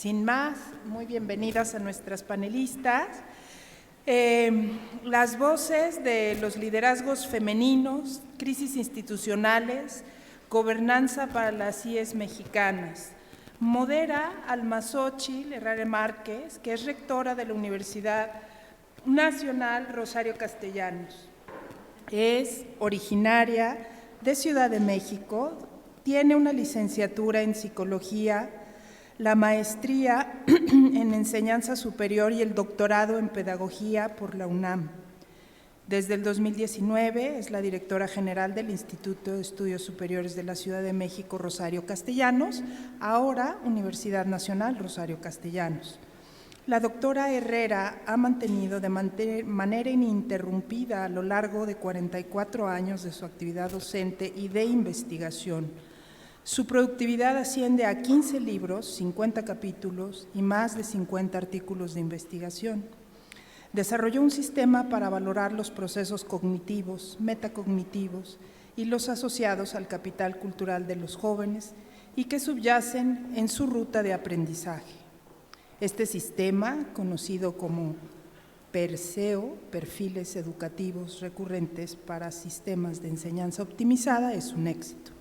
Sin más, muy bienvenidas a nuestras panelistas. Las voces de los liderazgos femeninos, crisis institucionales, gobernanza para las IES mexicanas. Modera Alma Xóchitl Herrera Márquez, que es rectora de la Universidad Nacional Rosario Castellanos. Es originaria de Ciudad de México, tiene una licenciatura en Psicología, la maestría en Enseñanza Superior y el doctorado en Pedagogía por la UNAM. Desde el 2019 es la directora general del Instituto de Estudios Superiores de la Ciudad de México, Rosario Castellanos, ahora Universidad Nacional Rosario Castellanos. La doctora Herrera ha mantenido de manera ininterrumpida a lo largo de 44 años de su actividad docente y de investigación. Su productividad asciende a 15 libros, 50 capítulos y más de 50 artículos de investigación. Desarrolló un sistema para valorar los procesos cognitivos, metacognitivos y los asociados al capital cultural de los jóvenes y que subyacen en su ruta de aprendizaje. Este sistema, conocido como PERSEO, Perfiles Educativos Recurrentes para Sistemas de Enseñanza Optimizada, es un éxito.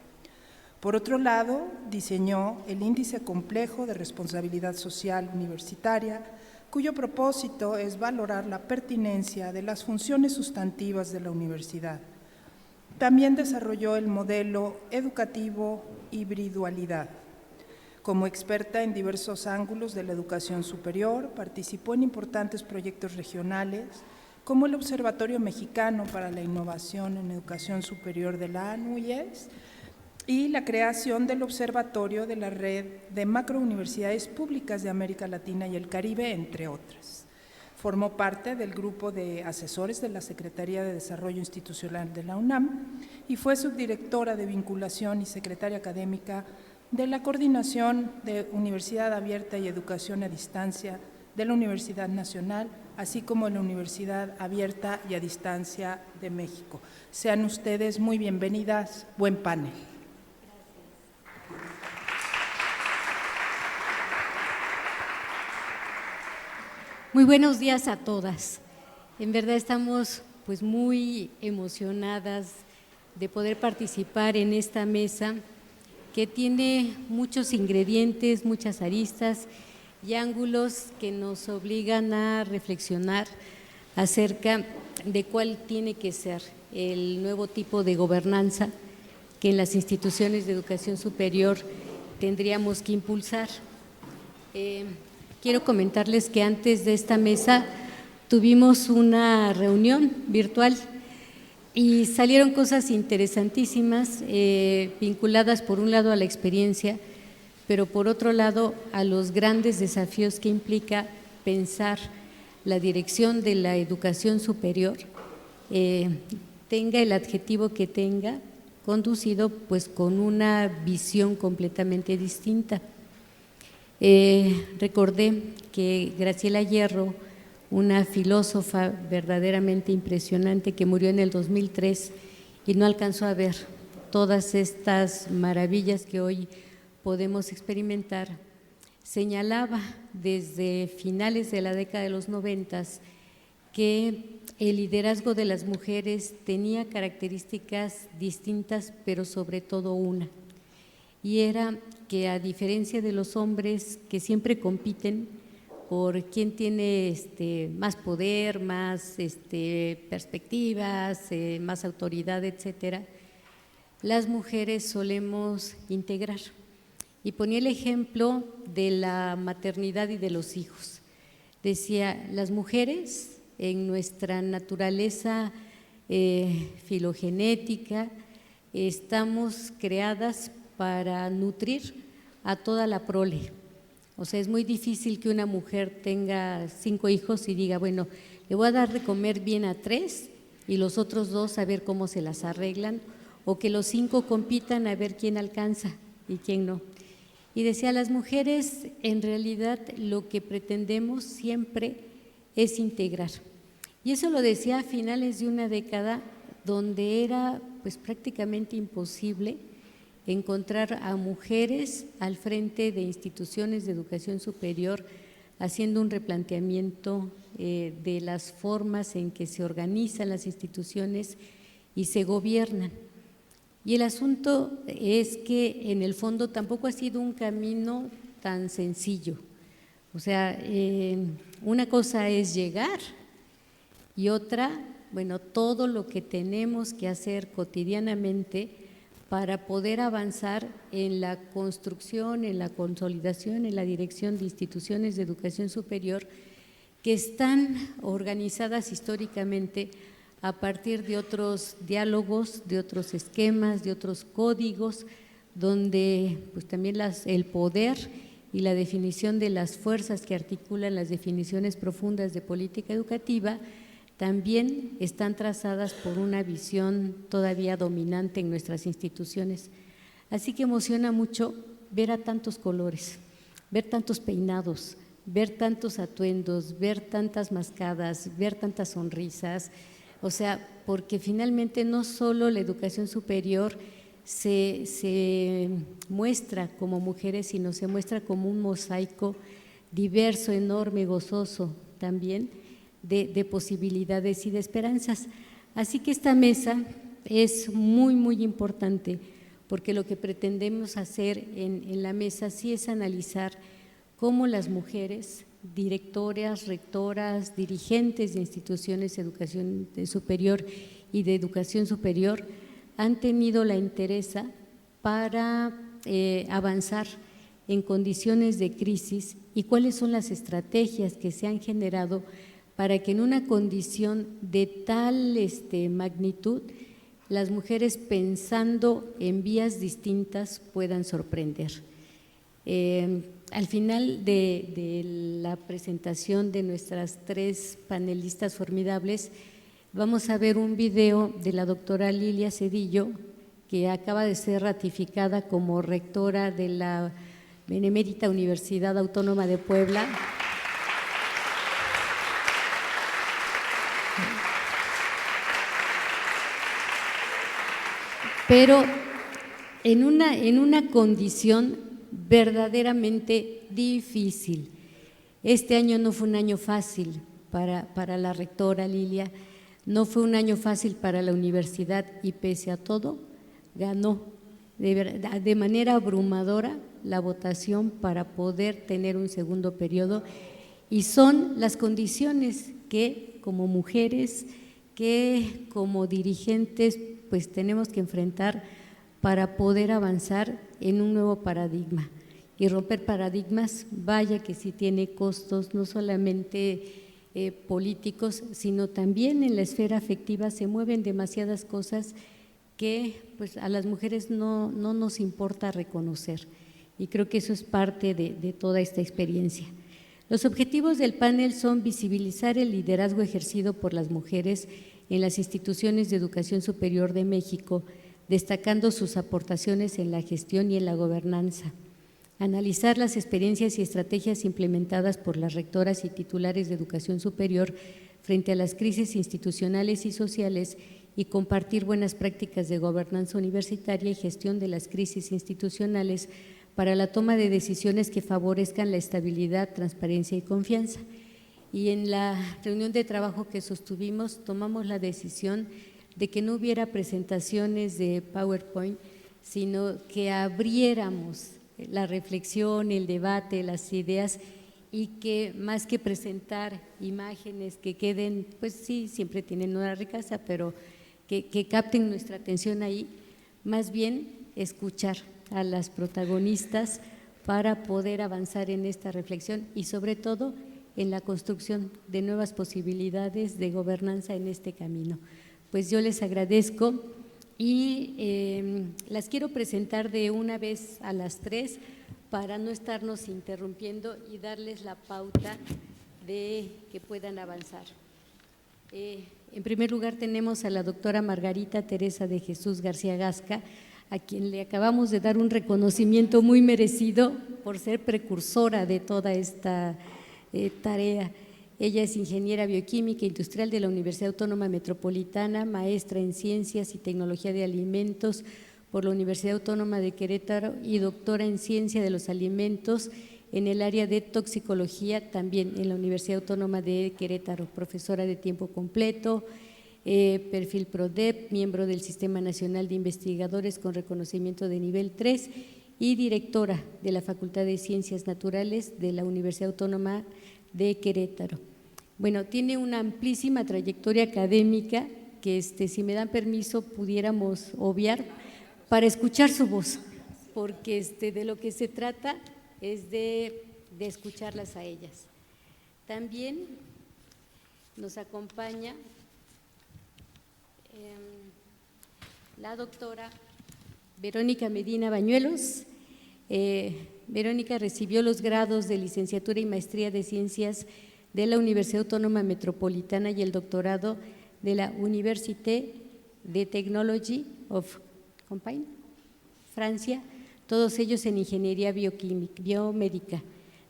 Por otro lado, diseñó el Índice Complejo de Responsabilidad Social Universitaria, cuyo propósito es valorar la pertinencia de las funciones sustantivas de la universidad. También desarrolló el modelo educativo Hibridualidad. Como experta en diversos ángulos de la educación superior, participó en importantes proyectos regionales, como el Observatorio Mexicano para la Innovación en Educación Superior de la ANUYES y la creación del Observatorio de la Red de Macrouniversidades Públicas de América Latina y el Caribe, entre otras. Formó parte del grupo de asesores de la Secretaría de Desarrollo Institucional de la UNAM y fue subdirectora de vinculación y secretaria académica de la Coordinación de Universidad Abierta y Educación a Distancia de la Universidad Nacional, así como la Universidad Abierta y a Distancia de México. Sean ustedes muy bienvenidas. Buen panel. Muy buenos días a todas. En verdad estamos pues muy emocionadas de poder participar en esta mesa que tiene muchos ingredientes, muchas aristas y ángulos que nos obligan a reflexionar acerca de cuál tiene que ser el nuevo tipo de gobernanza que en las instituciones de educación superior tendríamos que impulsar. Quiero comentarles que antes de esta mesa tuvimos una reunión virtual y salieron cosas interesantísimas vinculadas por un lado a la experiencia, pero por otro lado a los grandes desafíos que implica pensar la dirección de la educación superior, tenga el adjetivo que tenga, conducido pues con una visión completamente distinta. Recordé que Graciela Hierro, una filósofa verdaderamente impresionante que murió en el 2003 y no alcanzó a ver todas estas maravillas que hoy podemos experimentar, señalaba desde finales de la década de los 90 que el liderazgo de las mujeres tenía características distintas, pero sobre todo una, y era que a diferencia de los hombres que siempre compiten por quién tiene más poder, más perspectivas, más autoridad, etcétera, las mujeres solemos integrar. Y ponía el ejemplo de la maternidad y de los hijos. Decía, las mujeres en nuestra naturaleza filogenética estamos creadas para nutrir a toda la prole. O sea, es muy difícil que una mujer tenga 5 hijos y diga, bueno, le voy a dar de comer bien a 3 y los otros 2 a ver cómo se las arreglan, o que los 5 compitan a ver quién alcanza y quién no. Y decía, las mujeres en realidad lo que pretendemos siempre es integrar. Y eso lo decía a finales de una década donde era pues prácticamente imposible encontrar a mujeres al frente de instituciones de educación superior, haciendo un replanteamiento de las formas en que se organizan las instituciones y se gobiernan. Y el asunto es que en el fondo tampoco ha sido un camino tan sencillo. O sea, una cosa es llegar y otra, bueno, todo lo que tenemos que hacer cotidianamente para poder avanzar en la construcción, en la consolidación, en la dirección de instituciones de educación superior que están organizadas históricamente a partir de otros diálogos, de otros esquemas, de otros códigos, donde pues también el poder y la definición de las fuerzas que articulan las definiciones profundas de política educativa también están trazadas por una visión todavía dominante en nuestras instituciones. Así que emociona mucho ver a tantos colores, ver tantos peinados, ver tantos atuendos, ver tantas mascadas, ver tantas sonrisas. O sea, porque finalmente no solo la educación superior se muestra como mujeres, sino se muestra como un mosaico diverso, enorme, gozoso también de posibilidades y de esperanzas. Así que esta mesa es muy, muy importante, porque lo que pretendemos hacer en la mesa sí es analizar cómo las mujeres, directoras, rectoras, dirigentes de instituciones de educación superior y de educación superior han tenido la entereza para avanzar en condiciones de crisis y cuáles son las estrategias que se han generado para que en una condición de tal magnitud las mujeres, pensando en vías distintas, puedan sorprender. Al final de la presentación de nuestras tres panelistas formidables, vamos a ver un video de la doctora Lilia Cedillo, que acaba de ser ratificada como rectora de la Benemérita Universidad Autónoma de Puebla. Pero en una condición verdaderamente difícil. Este año no fue un año fácil para la rectora Lilia, no fue un año fácil para la universidad y pese a todo ganó de manera abrumadora la votación para poder tener un segundo periodo, y son las condiciones que como mujeres, que como dirigentes pues tenemos que enfrentar para poder avanzar en un nuevo paradigma. Y romper paradigmas, vaya que sí tiene costos, no solamente políticos, sino también en la esfera afectiva se mueven demasiadas cosas que pues a las mujeres no nos importa reconocer, y creo que eso es parte de toda esta experiencia. Los objetivos del panel son visibilizar el liderazgo ejercido por las mujeres en las instituciones de educación superior de México, destacando sus aportaciones en la gestión y en la gobernanza. Analizar las experiencias y estrategias implementadas por las rectoras y titulares de educación superior frente a las crisis institucionales y sociales y compartir buenas prácticas de gobernanza universitaria y gestión de las crisis institucionales para la toma de decisiones que favorezcan la estabilidad, transparencia y confianza. Y en la reunión de trabajo que sostuvimos tomamos la decisión de que no hubiera presentaciones de PowerPoint, sino que abriéramos la reflexión, el debate, las ideas, y que más que presentar imágenes que queden, pues sí, siempre tienen una riqueza, pero que capten nuestra atención ahí, más bien escuchar a las protagonistas para poder avanzar en esta reflexión y sobre todo en la construcción de nuevas posibilidades de gobernanza en este camino. Pues yo les agradezco y las quiero presentar de una vez a las tres para no estarnos interrumpiendo y darles la pauta de que puedan avanzar. En primer lugar tenemos a la doctora Margarita Teresa de Jesús García Gasca, a quien le acabamos de dar un reconocimiento muy merecido por ser precursora de toda esta tarea. Ella es ingeniera bioquímica industrial de la Universidad Autónoma Metropolitana, maestra en Ciencias y Tecnología de Alimentos, por la Universidad Autónoma de Querétaro y doctora en Ciencia de los Alimentos en el área de toxicología, también en la Universidad Autónoma de Querétaro, profesora de tiempo completo, perfil PRODEP, miembro del Sistema Nacional de Investigadores con reconocimiento de nivel 3 y directora de la Facultad de Ciencias Naturales de la Universidad Autónoma de Querétaro. Bueno, tiene una amplísima trayectoria académica que, si me dan permiso, pudiéramos obviar para escuchar su voz, porque de lo que se trata es de escucharlas a ellas. También nos acompaña la doctora Verónica Medina Bañuelos. Verónica recibió los grados de licenciatura y maestría de Ciencias de la Universidad Autónoma Metropolitana y el doctorado de la Université de Technology of Champagne, Francia, todos ellos en Ingeniería Biomédica.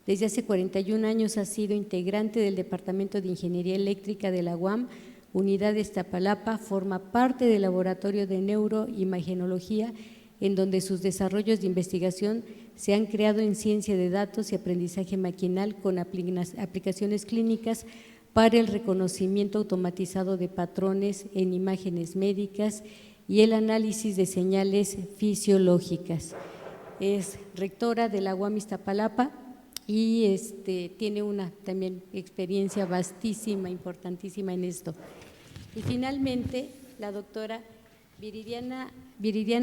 Desde hace 41 años ha sido integrante del Departamento de Ingeniería Eléctrica de la UAM, Unidad de Iztapalapa, forma parte del Laboratorio de Neuroimagenología, en donde sus desarrollos de investigación se han creado en ciencia de datos y aprendizaje maquinal con aplicaciones clínicas para el reconocimiento automatizado de patrones en imágenes médicas y el análisis de señales fisiológicas. Es rectora de la UAM Iztapalapa y tiene una también experiencia vastísima, importantísima en esto. Y finalmente, la doctora Viridiana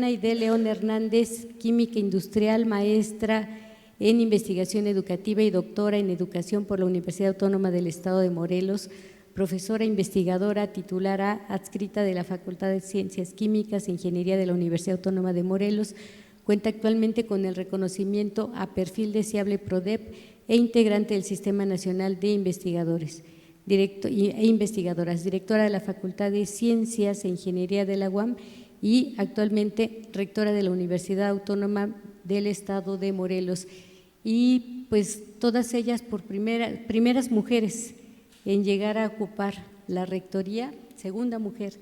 Aide León Hernández, química industrial, maestra en investigación educativa y doctora en educación por la Universidad Autónoma del Estado de Morelos, profesora investigadora titular adscrita de la Facultad de Ciencias Químicas e Ingeniería de la Universidad Autónoma de Morelos, cuenta actualmente con el reconocimiento a perfil deseable PRODEP e integrante del Sistema Nacional de Investigadores e Investigadoras, directora de la Facultad de Ciencias e Ingeniería de la UAM y actualmente rectora de la Universidad Autónoma del Estado de Morelos. Y pues todas ellas por primeras mujeres en llegar a ocupar la rectoría, segunda mujer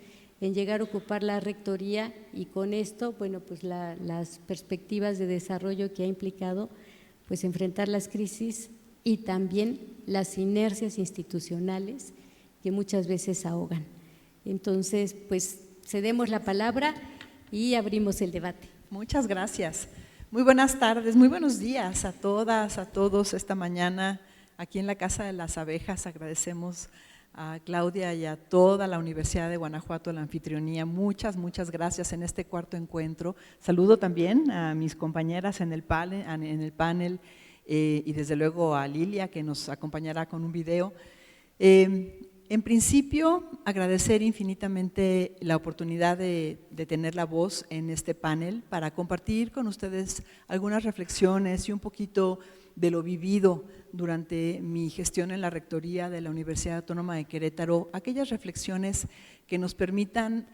en llegar a ocupar la rectoría, y con esto, bueno, pues las perspectivas de desarrollo que ha implicado, pues enfrentar las crisis y también las inercias institucionales que muchas veces ahogan. Entonces, pues cedemos la palabra y abrimos el debate. Muchas gracias. Muy buenas tardes, muy buenos días a todas, a todos esta mañana aquí en la Casa de las Abejas. Agradecemos a Claudia y a toda la Universidad de Guanajuato la anfitrionía. Muchas gracias en este cuarto encuentro. Saludo también a mis compañeras en el panel y desde luego a Lilia, que nos acompañará con un video. En principio, agradecer infinitamente la oportunidad de tener la voz en este panel para compartir con ustedes algunas reflexiones y un poquito de lo vivido durante mi gestión en la rectoría de la Universidad Autónoma de Querétaro, aquellas reflexiones que nos permitan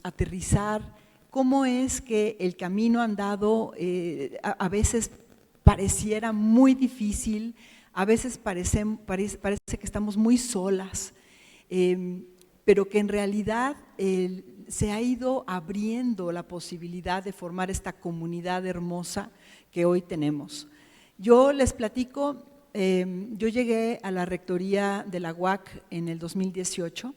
aterrizar cómo es que el camino andado a veces pareciera muy difícil, a veces parece que estamos muy solas, pero que en realidad se ha ido abriendo la posibilidad de formar esta comunidad hermosa que hoy tenemos. Yo les platico, yo llegué a la rectoría de la UAC en el 2018,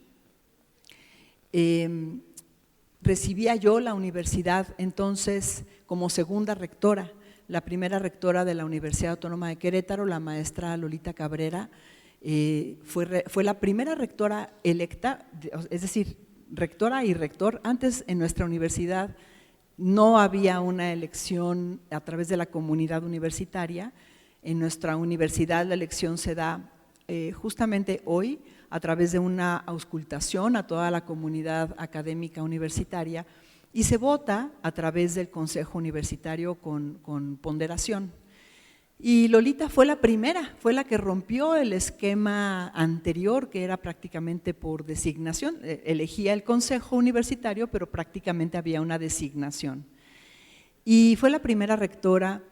recibía yo la universidad entonces como segunda rectora. La primera rectora de la Universidad Autónoma de Querétaro, la maestra Lolita Cabrera, fue la primera rectora electa, es decir, rectora y rector. Antes en nuestra universidad no había una elección a través de la comunidad universitaria. En nuestra universidad la elección se da justamente hoy a través de una auscultación a toda la comunidad académica universitaria, y se vota a través del Consejo Universitario con ponderación. Y Lolita fue la primera, fue la que rompió el esquema anterior, que era prácticamente por designación. Elegía el Consejo Universitario, pero prácticamente había una designación. Y fue la primera rectora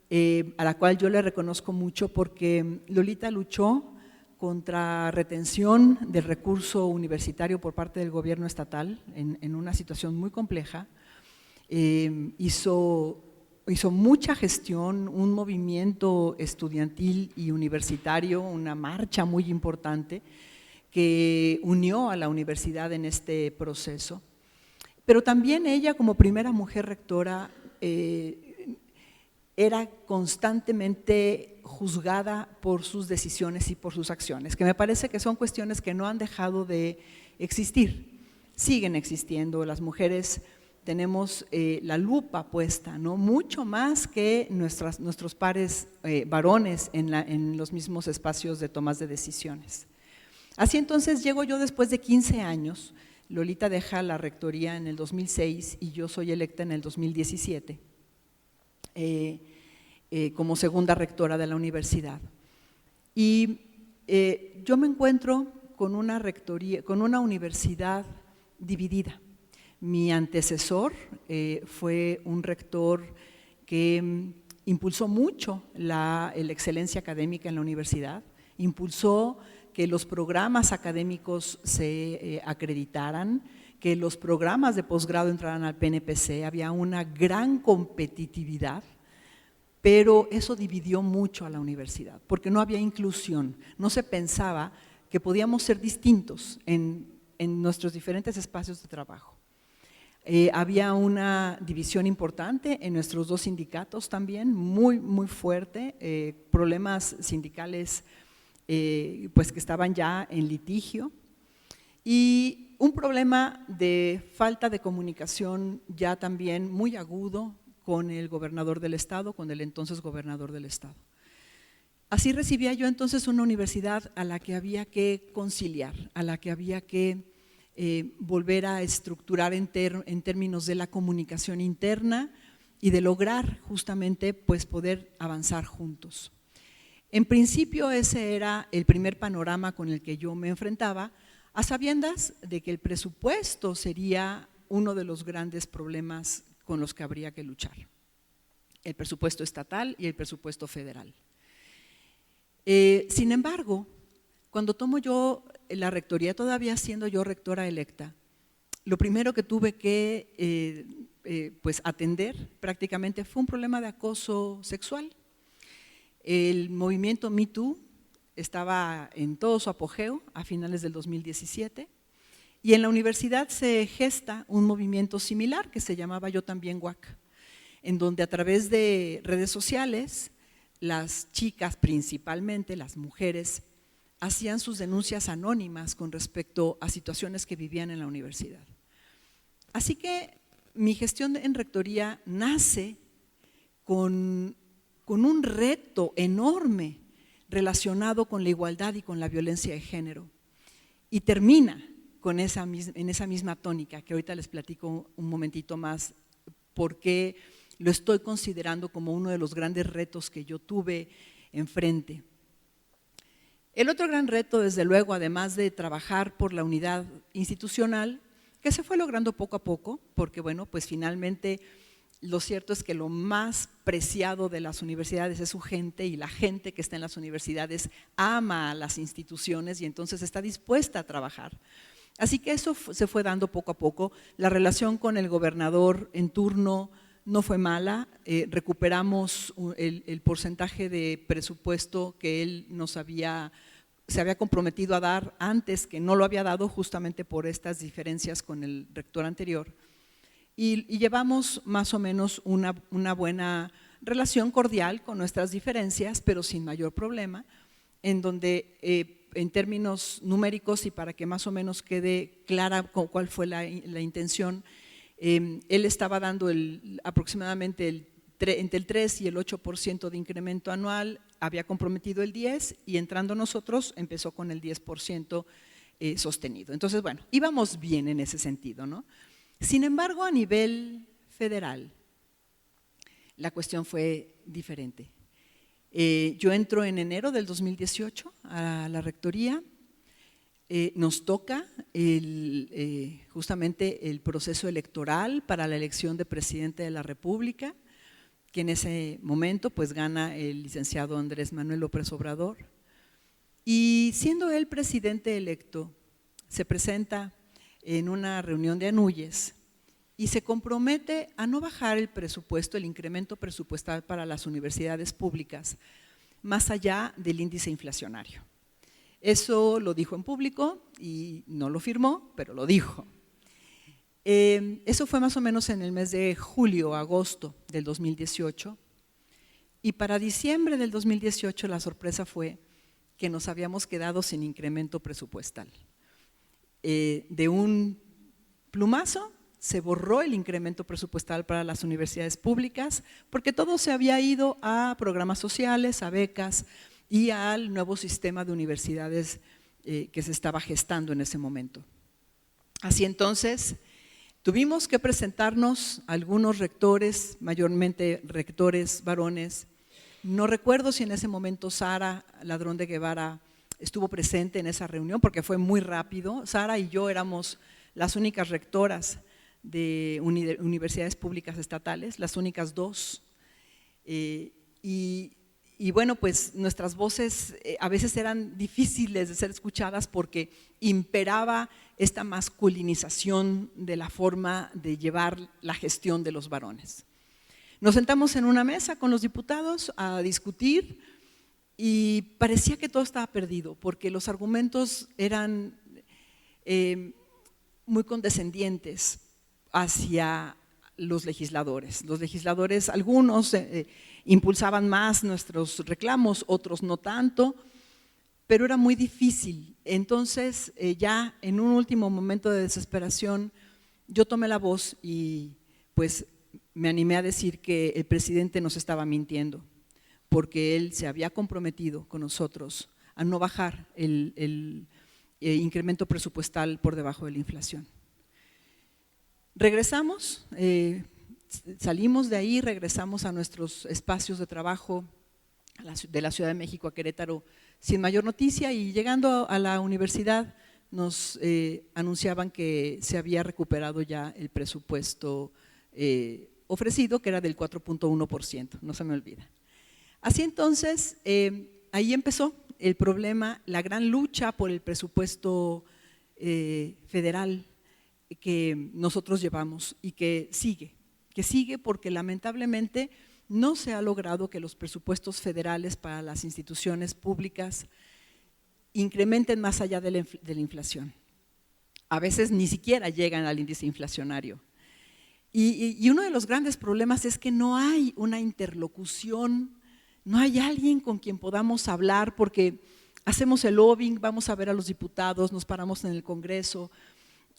a la cual yo le reconozco mucho, porque Lolita luchó contra retención del recurso universitario por parte del gobierno estatal en una situación muy compleja, hizo mucha gestión, un movimiento estudiantil y universitario, una marcha muy importante que unió a la universidad en este proceso. Pero también ella, como primera mujer rectora, era constantemente juzgada por sus decisiones y por sus acciones, que me parece que son cuestiones que no han dejado de existir, siguen existiendo. Las mujeres tenemos la lupa puesta, ¿no? Mucho más que nuestros pares varones en los mismos espacios de tomas de decisiones. Así entonces llego yo después de 15 años, Lolita deja la rectoría en el 2006 y yo soy electa en el 2017 como segunda rectora de la universidad. Y yo me encuentro con una rectoría, con una universidad dividida. Mi antecesor fue un rector que impulsó mucho la excelencia académica en la universidad, impulsó que los programas académicos se acreditaran, que los programas de posgrado entraran al PNPC, había una gran competitividad, pero eso dividió mucho a la universidad, porque no había inclusión, no se pensaba que podíamos ser distintos en nuestros diferentes espacios de trabajo. Había una división importante en nuestros dos sindicatos también, muy, muy fuerte, problemas sindicales pues que estaban ya en litigio y un problema de falta de comunicación ya también muy agudo con el gobernador del estado, con el entonces gobernador del estado. Así recibía yo entonces una universidad a la que había que conciliar, a la que había que volver a estructurar en términos de la comunicación interna y de lograr justamente pues poder avanzar juntos. En principio ese era el primer panorama con el que yo me enfrentaba, a sabiendas de que el presupuesto sería uno de los grandes problemas con los que habría que luchar, el presupuesto estatal y el presupuesto federal. Sin embargo, cuando tomo yo la rectoría, todavía siendo yo rectora electa, lo primero que tuve que pues atender prácticamente fue un problema de acoso sexual. El movimiento Me Too estaba en todo su apogeo a finales del 2017 y en la universidad se gesta un movimiento similar que se llamaba Yo También WAC, en donde a través de redes sociales las chicas, principalmente las mujeres, hacían sus denuncias anónimas con respecto a situaciones que vivían en la universidad. Así que mi gestión en rectoría nace con un reto enorme relacionado con la igualdad y con la violencia de género y termina en esa misma tónica que ahorita les platico un momentito más porque lo estoy considerando como uno de los grandes retos que yo tuve enfrente. El otro gran reto, desde luego, además de trabajar por la unidad institucional, que se fue logrando poco a poco, porque bueno, pues finalmente lo cierto es que lo más preciado de las universidades es su gente y la gente que está en las universidades ama a las instituciones y entonces está dispuesta a trabajar. Así que eso se fue dando poco a poco. La relación con el gobernador en turno no fue mala, recuperamos el porcentaje de presupuesto que él se había comprometido a dar antes, que no lo había dado justamente por estas diferencias con el rector anterior. Y llevamos más o menos una buena relación cordial con nuestras diferencias, pero sin mayor problema, en donde en términos numéricos y para que más o menos quede clara cuál fue la intención, él estaba dando aproximadamente entre el 3 y el 8% de incremento anual, había comprometido el 10% y entrando nosotros empezó con el 10% sostenido. Entonces, bueno, íbamos bien en ese sentido, ¿no? Sin embargo, a nivel federal, la cuestión fue diferente. Yo entro en enero del 2018 a la rectoría, nos toca justamente el proceso electoral para la elección de presidente de la República, que en ese momento pues gana el licenciado Andrés Manuel López Obrador. Y siendo él presidente electo, se presenta en una reunión de Anuyes y se compromete a no bajar el presupuesto, el incremento presupuestal para las universidades públicas, más allá del índice inflacionario. Eso lo dijo en público y no lo firmó, pero lo dijo. Eso fue más o menos en el mes de julio, agosto del 2018. Y para diciembre del 2018 la sorpresa fue que nos habíamos quedado sin incremento presupuestal. De un plumazo se borró el incremento presupuestal para las universidades públicas porque todo se había ido a programas sociales, a becas y al nuevo sistema de universidades que se estaba gestando en ese momento. Así entonces, tuvimos que presentarnos algunos rectores, mayormente rectores varones. No recuerdo si en ese momento Sara Ladrón de Guevara estuvo presente en esa reunión porque fue muy rápido. Sara y yo éramos las únicas rectoras de universidades públicas estatales, las únicas dos. Y bueno, pues nuestras voces a veces eran difíciles de ser escuchadas porque imperaba esta masculinización de la forma de llevar la gestión de los varones. Nos sentamos en una mesa con los diputados a discutir y parecía que todo estaba perdido porque los argumentos eran muy condescendientes hacia los legisladores. Los legisladores, algunos impulsaban más nuestros reclamos, otros no tanto, pero era muy difícil. Entonces, ya en un último momento de desesperación, yo tomé la voz y pues me animé a decir que el presidente nos estaba mintiendo, porque él se había comprometido con nosotros a no bajar el incremento presupuestal por debajo de la inflación. Regresamos, salimos de ahí, regresamos a nuestros espacios de trabajo de la Ciudad de México a Querétaro sin mayor noticia y llegando a la universidad nos anunciaban que se había recuperado ya el presupuesto ofrecido, que era del 4.1%, no se me olvida. Así entonces, ahí empezó el problema, la gran lucha por el presupuesto federal que nosotros llevamos y que sigue porque lamentablemente no se ha logrado que los presupuestos federales para las instituciones públicas incrementen más allá de la inflación. A veces ni siquiera llegan al índice inflacionario. Y uno de los grandes problemas es que no hay una interlocución, no hay alguien con quien podamos hablar porque hacemos el lobbying, vamos a ver a los diputados, nos paramos en el Congreso,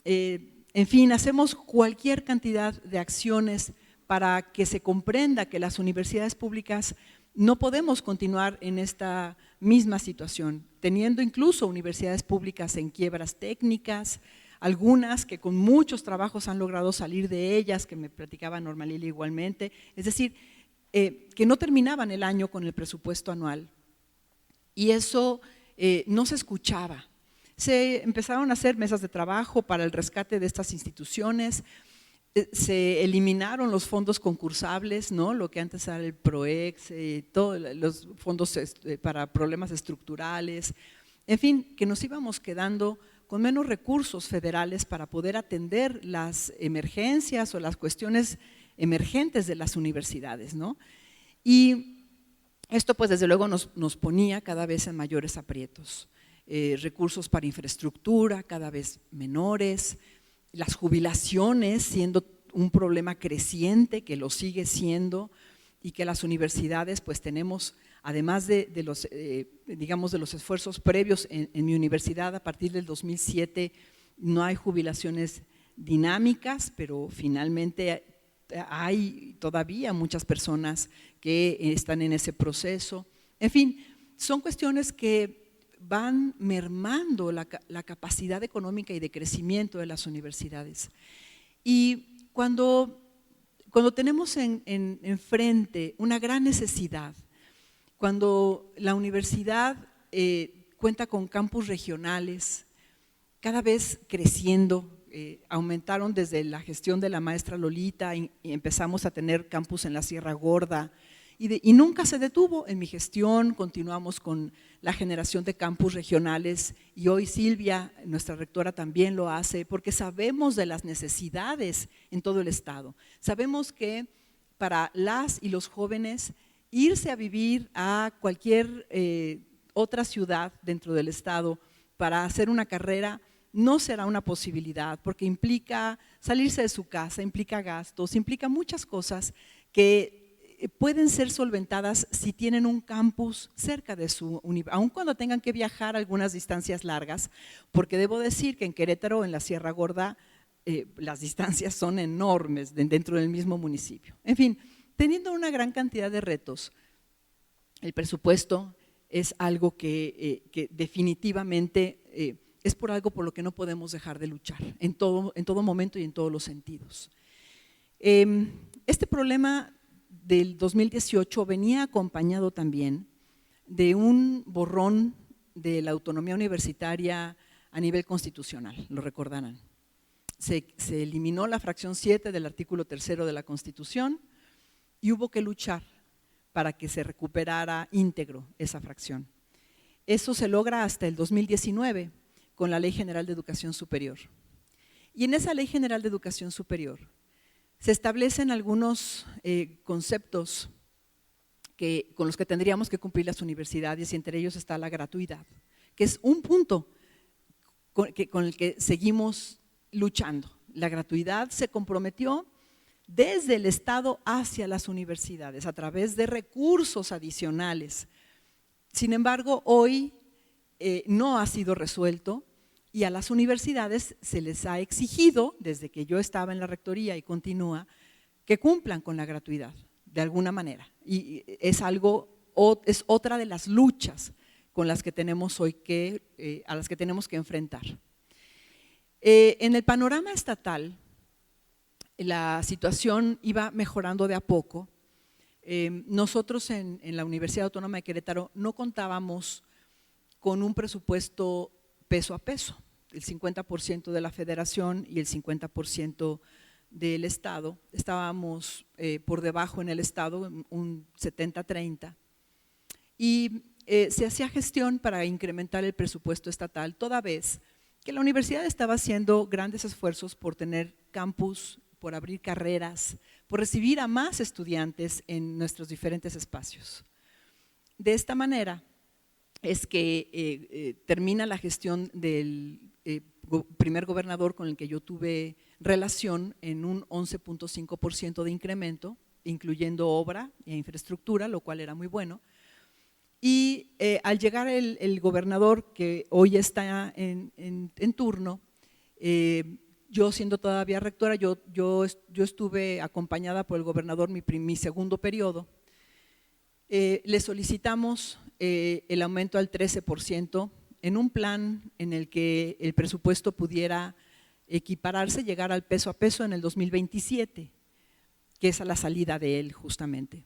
en fin, hacemos cualquier cantidad de acciones para que se comprenda que las universidades públicas no podemos continuar en esta misma situación, teniendo incluso universidades públicas en quiebras técnicas, algunas que con muchos trabajos han logrado salir de ellas, que me platicaba Norma Lilia igualmente, es decir, que no terminaban el año con el presupuesto anual. Y eso no se escuchaba. Se empezaron a hacer mesas de trabajo para el rescate de estas instituciones, se eliminaron los fondos concursables, ¿no? Lo que antes era el PROEX, todos los fondos para problemas estructurales, en fin, que nos íbamos quedando con menos recursos federales para poder atender las emergencias o las cuestiones emergentes de las universidades, ¿no? Y esto pues desde luego nos ponía cada vez en mayores aprietos. Recursos para infraestructura cada vez menores, las jubilaciones siendo un problema creciente que lo sigue siendo y que las universidades pues tenemos, además de los, digamos de los esfuerzos previos en mi universidad a partir del 2007 no hay jubilaciones dinámicas, pero finalmente hay todavía muchas personas que están en ese proceso. En fin, son cuestiones que van mermando la capacidad económica y de crecimiento de las universidades. Y cuando tenemos enfrente una gran necesidad, cuando la universidad cuenta con campus regionales, cada vez creciendo, aumentaron desde la gestión de la maestra Lolita y empezamos a tener campus en la Sierra Gorda y nunca se detuvo. En mi gestión continuamos con la generación de campus regionales y hoy Silvia, nuestra rectora, también lo hace porque sabemos de las necesidades en todo el estado. Sabemos que para las y los jóvenes irse a vivir a cualquier otra ciudad dentro del estado para hacer una carrera no será una posibilidad porque implica salirse de su casa, implica gastos, implica muchas cosas que pueden ser solventadas si tienen un campus cerca de su universidad, aun cuando tengan que viajar algunas distancias largas, porque debo decir que en Querétaro, en la Sierra Gorda, las distancias son enormes dentro del mismo municipio. En fin, teniendo una gran cantidad de retos, el presupuesto es algo que definitivamente es por algo por lo que no podemos dejar de luchar en todo momento y en todos los sentidos. Este problema del 2018 venía acompañado también de un borrón de la autonomía universitaria a nivel constitucional, lo recordarán. Se eliminó la fracción 7 del artículo 3 de la Constitución y hubo que luchar para que se recuperara íntegro esa fracción. Eso se logra hasta el 2019 con la Ley General de Educación Superior. Y en esa Ley General de Educación Superior se establecen algunos conceptos con los que tendríamos que cumplir las universidades y entre ellos está la gratuidad, que es un punto con el que seguimos luchando. La gratuidad se comprometió desde el Estado hacia las universidades a través de recursos adicionales. Sin embargo, hoy no ha sido resuelto y a las universidades se les ha exigido, desde que yo estaba en la rectoría y continúa, que cumplan con la gratuidad de alguna manera. Y es otra de las luchas con las que tenemos hoy a las que tenemos que enfrentar. En el panorama estatal, la situación iba mejorando de a poco. Nosotros en la Universidad Autónoma de Querétaro no contábamos con un presupuesto peso a peso, el 50% de la federación y el 50% del estado. Estábamos por debajo en el estado, un 70-30, y se hacía gestión para incrementar el presupuesto estatal, toda vez que la universidad estaba haciendo grandes esfuerzos por tener campus, por abrir carreras, por recibir a más estudiantes en nuestros diferentes espacios. De esta manera es que termina la gestión del primer gobernador con el que yo tuve relación en un 11.5% de incremento, incluyendo obra e infraestructura, lo cual era muy bueno. Y al llegar el gobernador que hoy está en turno, yo siendo todavía rectora, yo estuve acompañada por el gobernador mi segundo periodo. Le solicitamos el aumento al 13% en un plan en el que el presupuesto pudiera equipararse, llegar al peso a peso en el 2027, que es a la salida de él justamente.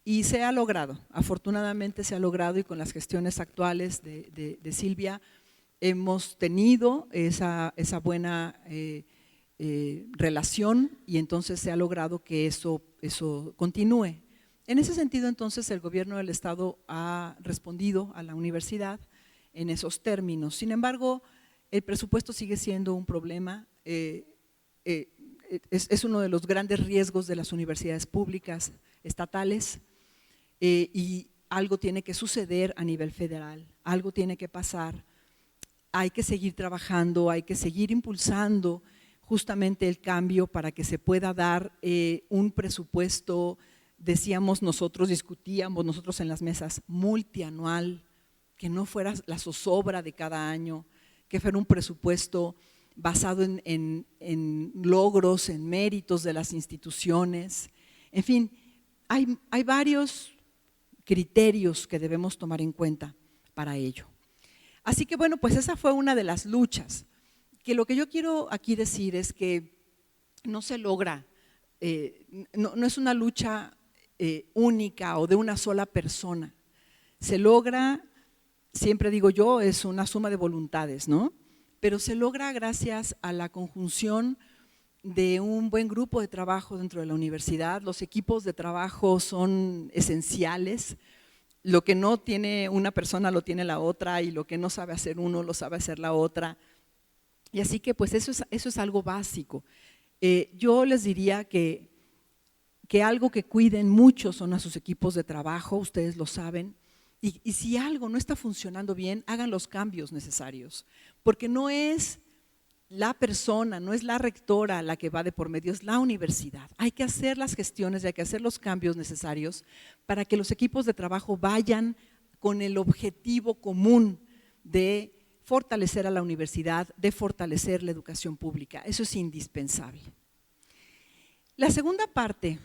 Y se ha logrado, afortunadamente se ha logrado, y con las gestiones actuales de Silvia hemos tenido esa buena relación y entonces se ha logrado que eso continúe. En ese sentido, entonces, el gobierno del estado ha respondido a la universidad en esos términos. Sin embargo, el presupuesto sigue siendo un problema, es uno de los grandes riesgos de las universidades públicas estatales y algo tiene que suceder a nivel federal, algo tiene que pasar. Hay que seguir trabajando, hay que seguir impulsando justamente el cambio para que se pueda dar un presupuesto, decíamos nosotros, discutíamos nosotros en las mesas, multianual, que no fuera la zozobra de cada año, que fuera un presupuesto basado en logros, en méritos de las instituciones. En fin, hay varios criterios que debemos tomar en cuenta para ello. Así que bueno, pues esa fue una de las luchas, que lo que yo quiero aquí decir es que no se logra, no es una lucha única o de una sola persona, se logra, siempre digo yo, es una suma de voluntades, ¿no? Pero se logra gracias a la conjunción de un buen grupo de trabajo dentro de la universidad. Los equipos de trabajo son esenciales. Lo que no tiene una persona lo tiene la otra, y lo que no sabe hacer uno lo sabe hacer la otra. Y así que pues eso es algo básico. Yo les diría que algo que cuiden mucho son a sus equipos de trabajo, ustedes lo saben. Y si algo no está funcionando bien, hagan los cambios necesarios, porque no es la persona, no es la rectora la que va de por medio, es la universidad. Hay que hacer las gestiones y hay que hacer los cambios necesarios para que los equipos de trabajo vayan con el objetivo común de fortalecer a la universidad, de fortalecer la educación pública. Eso es indispensable. La segunda parte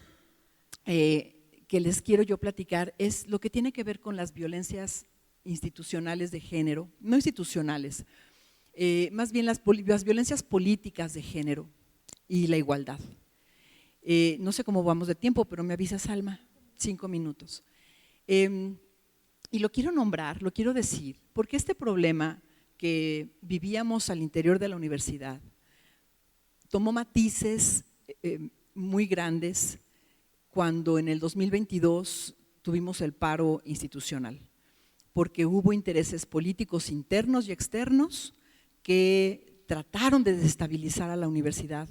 que les quiero yo platicar es lo que tiene que ver con las violencias institucionales de género, no institucionales, más bien las violencias políticas de género y la igualdad. No sé cómo vamos de tiempo, pero me avisas, Alma, 5 minutos. Y lo quiero nombrar, lo quiero decir, porque este problema que vivíamos al interior de la universidad tomó matices muy grandes cuando en el 2022 tuvimos el paro institucional, porque hubo intereses políticos internos y externos que trataron de desestabilizar a la universidad,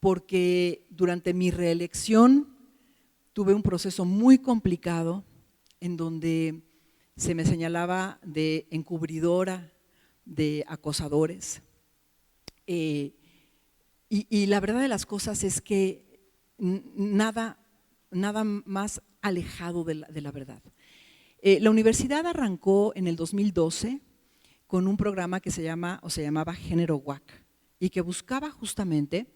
porque durante mi reelección tuve un proceso muy complicado en donde se me señalaba de encubridora, de acosadores, y la verdad de las cosas es que nada más alejado de la verdad. La universidad arrancó en el 2012 con un programa que se llamaba Género WAC, y que buscaba justamente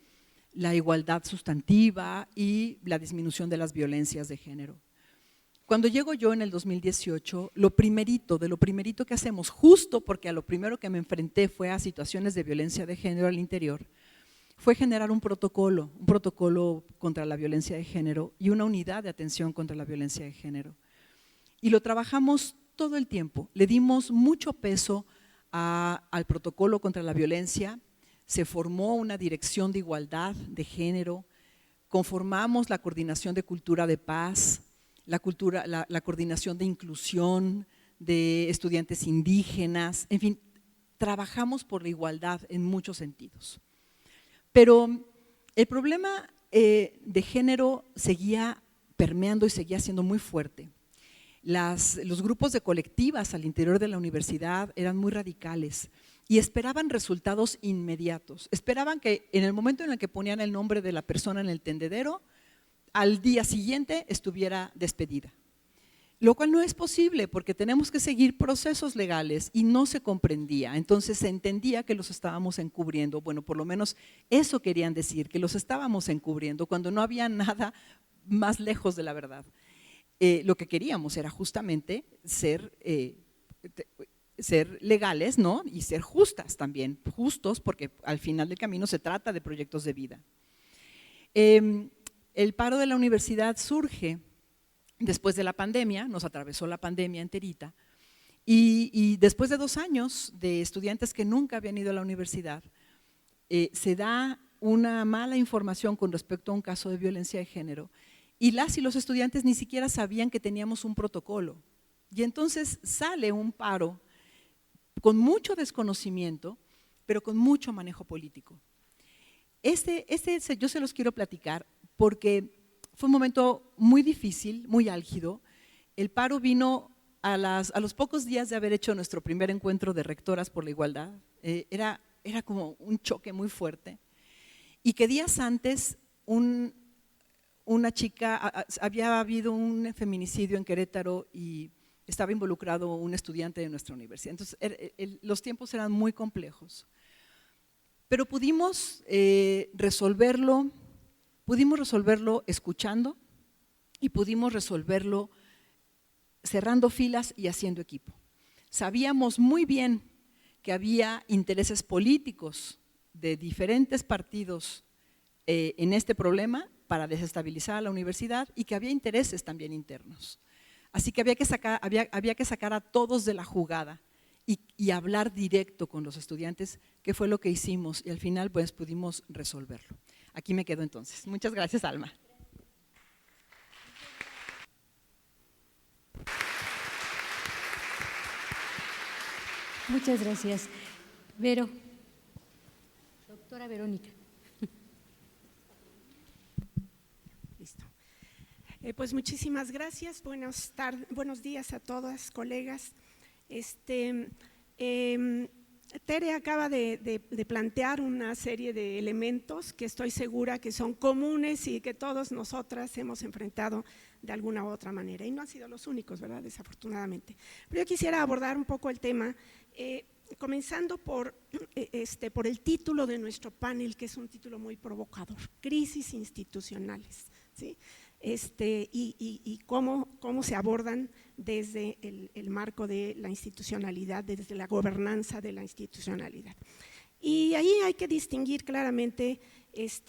la igualdad sustantiva y la disminución de las violencias de género. Cuando llego yo en el 2018, lo primerito que hacemos, justo porque a lo primero que me enfrenté fue a situaciones de violencia de género al interior, fue generar un protocolo contra la violencia de género y una unidad de atención contra la violencia de género. Y lo trabajamos todo el tiempo, le dimos mucho peso al protocolo contra la violencia, se formó una dirección de igualdad de género, conformamos la coordinación de cultura de paz, la coordinación de inclusión de estudiantes indígenas, en fin, trabajamos por la igualdad en muchos sentidos. Pero el problema de género seguía permeando y seguía siendo muy fuerte. Los grupos de colectivas al interior de la universidad eran muy radicales y esperaban resultados inmediatos. Esperaban que en el momento en el que ponían el nombre de la persona en el tendedero, al día siguiente estuviera despedida. Lo cual no es posible porque tenemos que seguir procesos legales y no se comprendía. Entonces se entendía que los estábamos encubriendo. Bueno, por lo menos eso querían decir, que los estábamos encubriendo cuando no había nada más lejos de la verdad. Lo que queríamos era justamente ser legales, ¿no? Y ser justas también, justos, porque al final del camino se trata de proyectos de vida. El paro de la universidad surge después de la pandemia, nos atravesó la pandemia enterita, y después de 2 años de estudiantes que nunca habían ido a la universidad, se da una mala información con respecto a un caso de violencia de género, y los estudiantes ni siquiera sabían que teníamos un protocolo. Y entonces sale un paro con mucho desconocimiento, pero con mucho manejo político. Yo se los quiero platicar porque fue un momento muy difícil, muy álgido. El paro vino a los pocos días de haber hecho nuestro primer encuentro de rectoras por la igualdad. Era como un choque muy fuerte. Y que días antes una chica, había habido un feminicidio en Querétaro y estaba involucrado un estudiante de nuestra universidad. Entonces los tiempos eran muy complejos. Pero pudimos resolverlo escuchando y pudimos resolverlo cerrando filas y haciendo equipo. Sabíamos muy bien que había intereses políticos de diferentes partidos en este problema para desestabilizar a la universidad y que había intereses también internos. Así que había que sacar a todos de la jugada y hablar directo con los estudiantes, qué fue lo que hicimos y al final pues pudimos resolverlo. Aquí me quedo entonces. Muchas gracias, Alma. Muchas gracias. Vero, doctora Verónica. Listo. Pues muchísimas gracias. Buenos días a todas, colegas. Tere acaba de plantear una serie de elementos que estoy segura que son comunes y que todas nosotras hemos enfrentado de alguna u otra manera. Y no han sido los únicos, ¿verdad? Desafortunadamente. Pero yo quisiera abordar un poco el tema, comenzando por el título de nuestro panel, que es un título muy provocador: crisis institucionales, ¿sí? Y cómo se abordan desde el marco de la institucionalidad, desde la gobernanza de la institucionalidad. Y ahí hay que distinguir claramente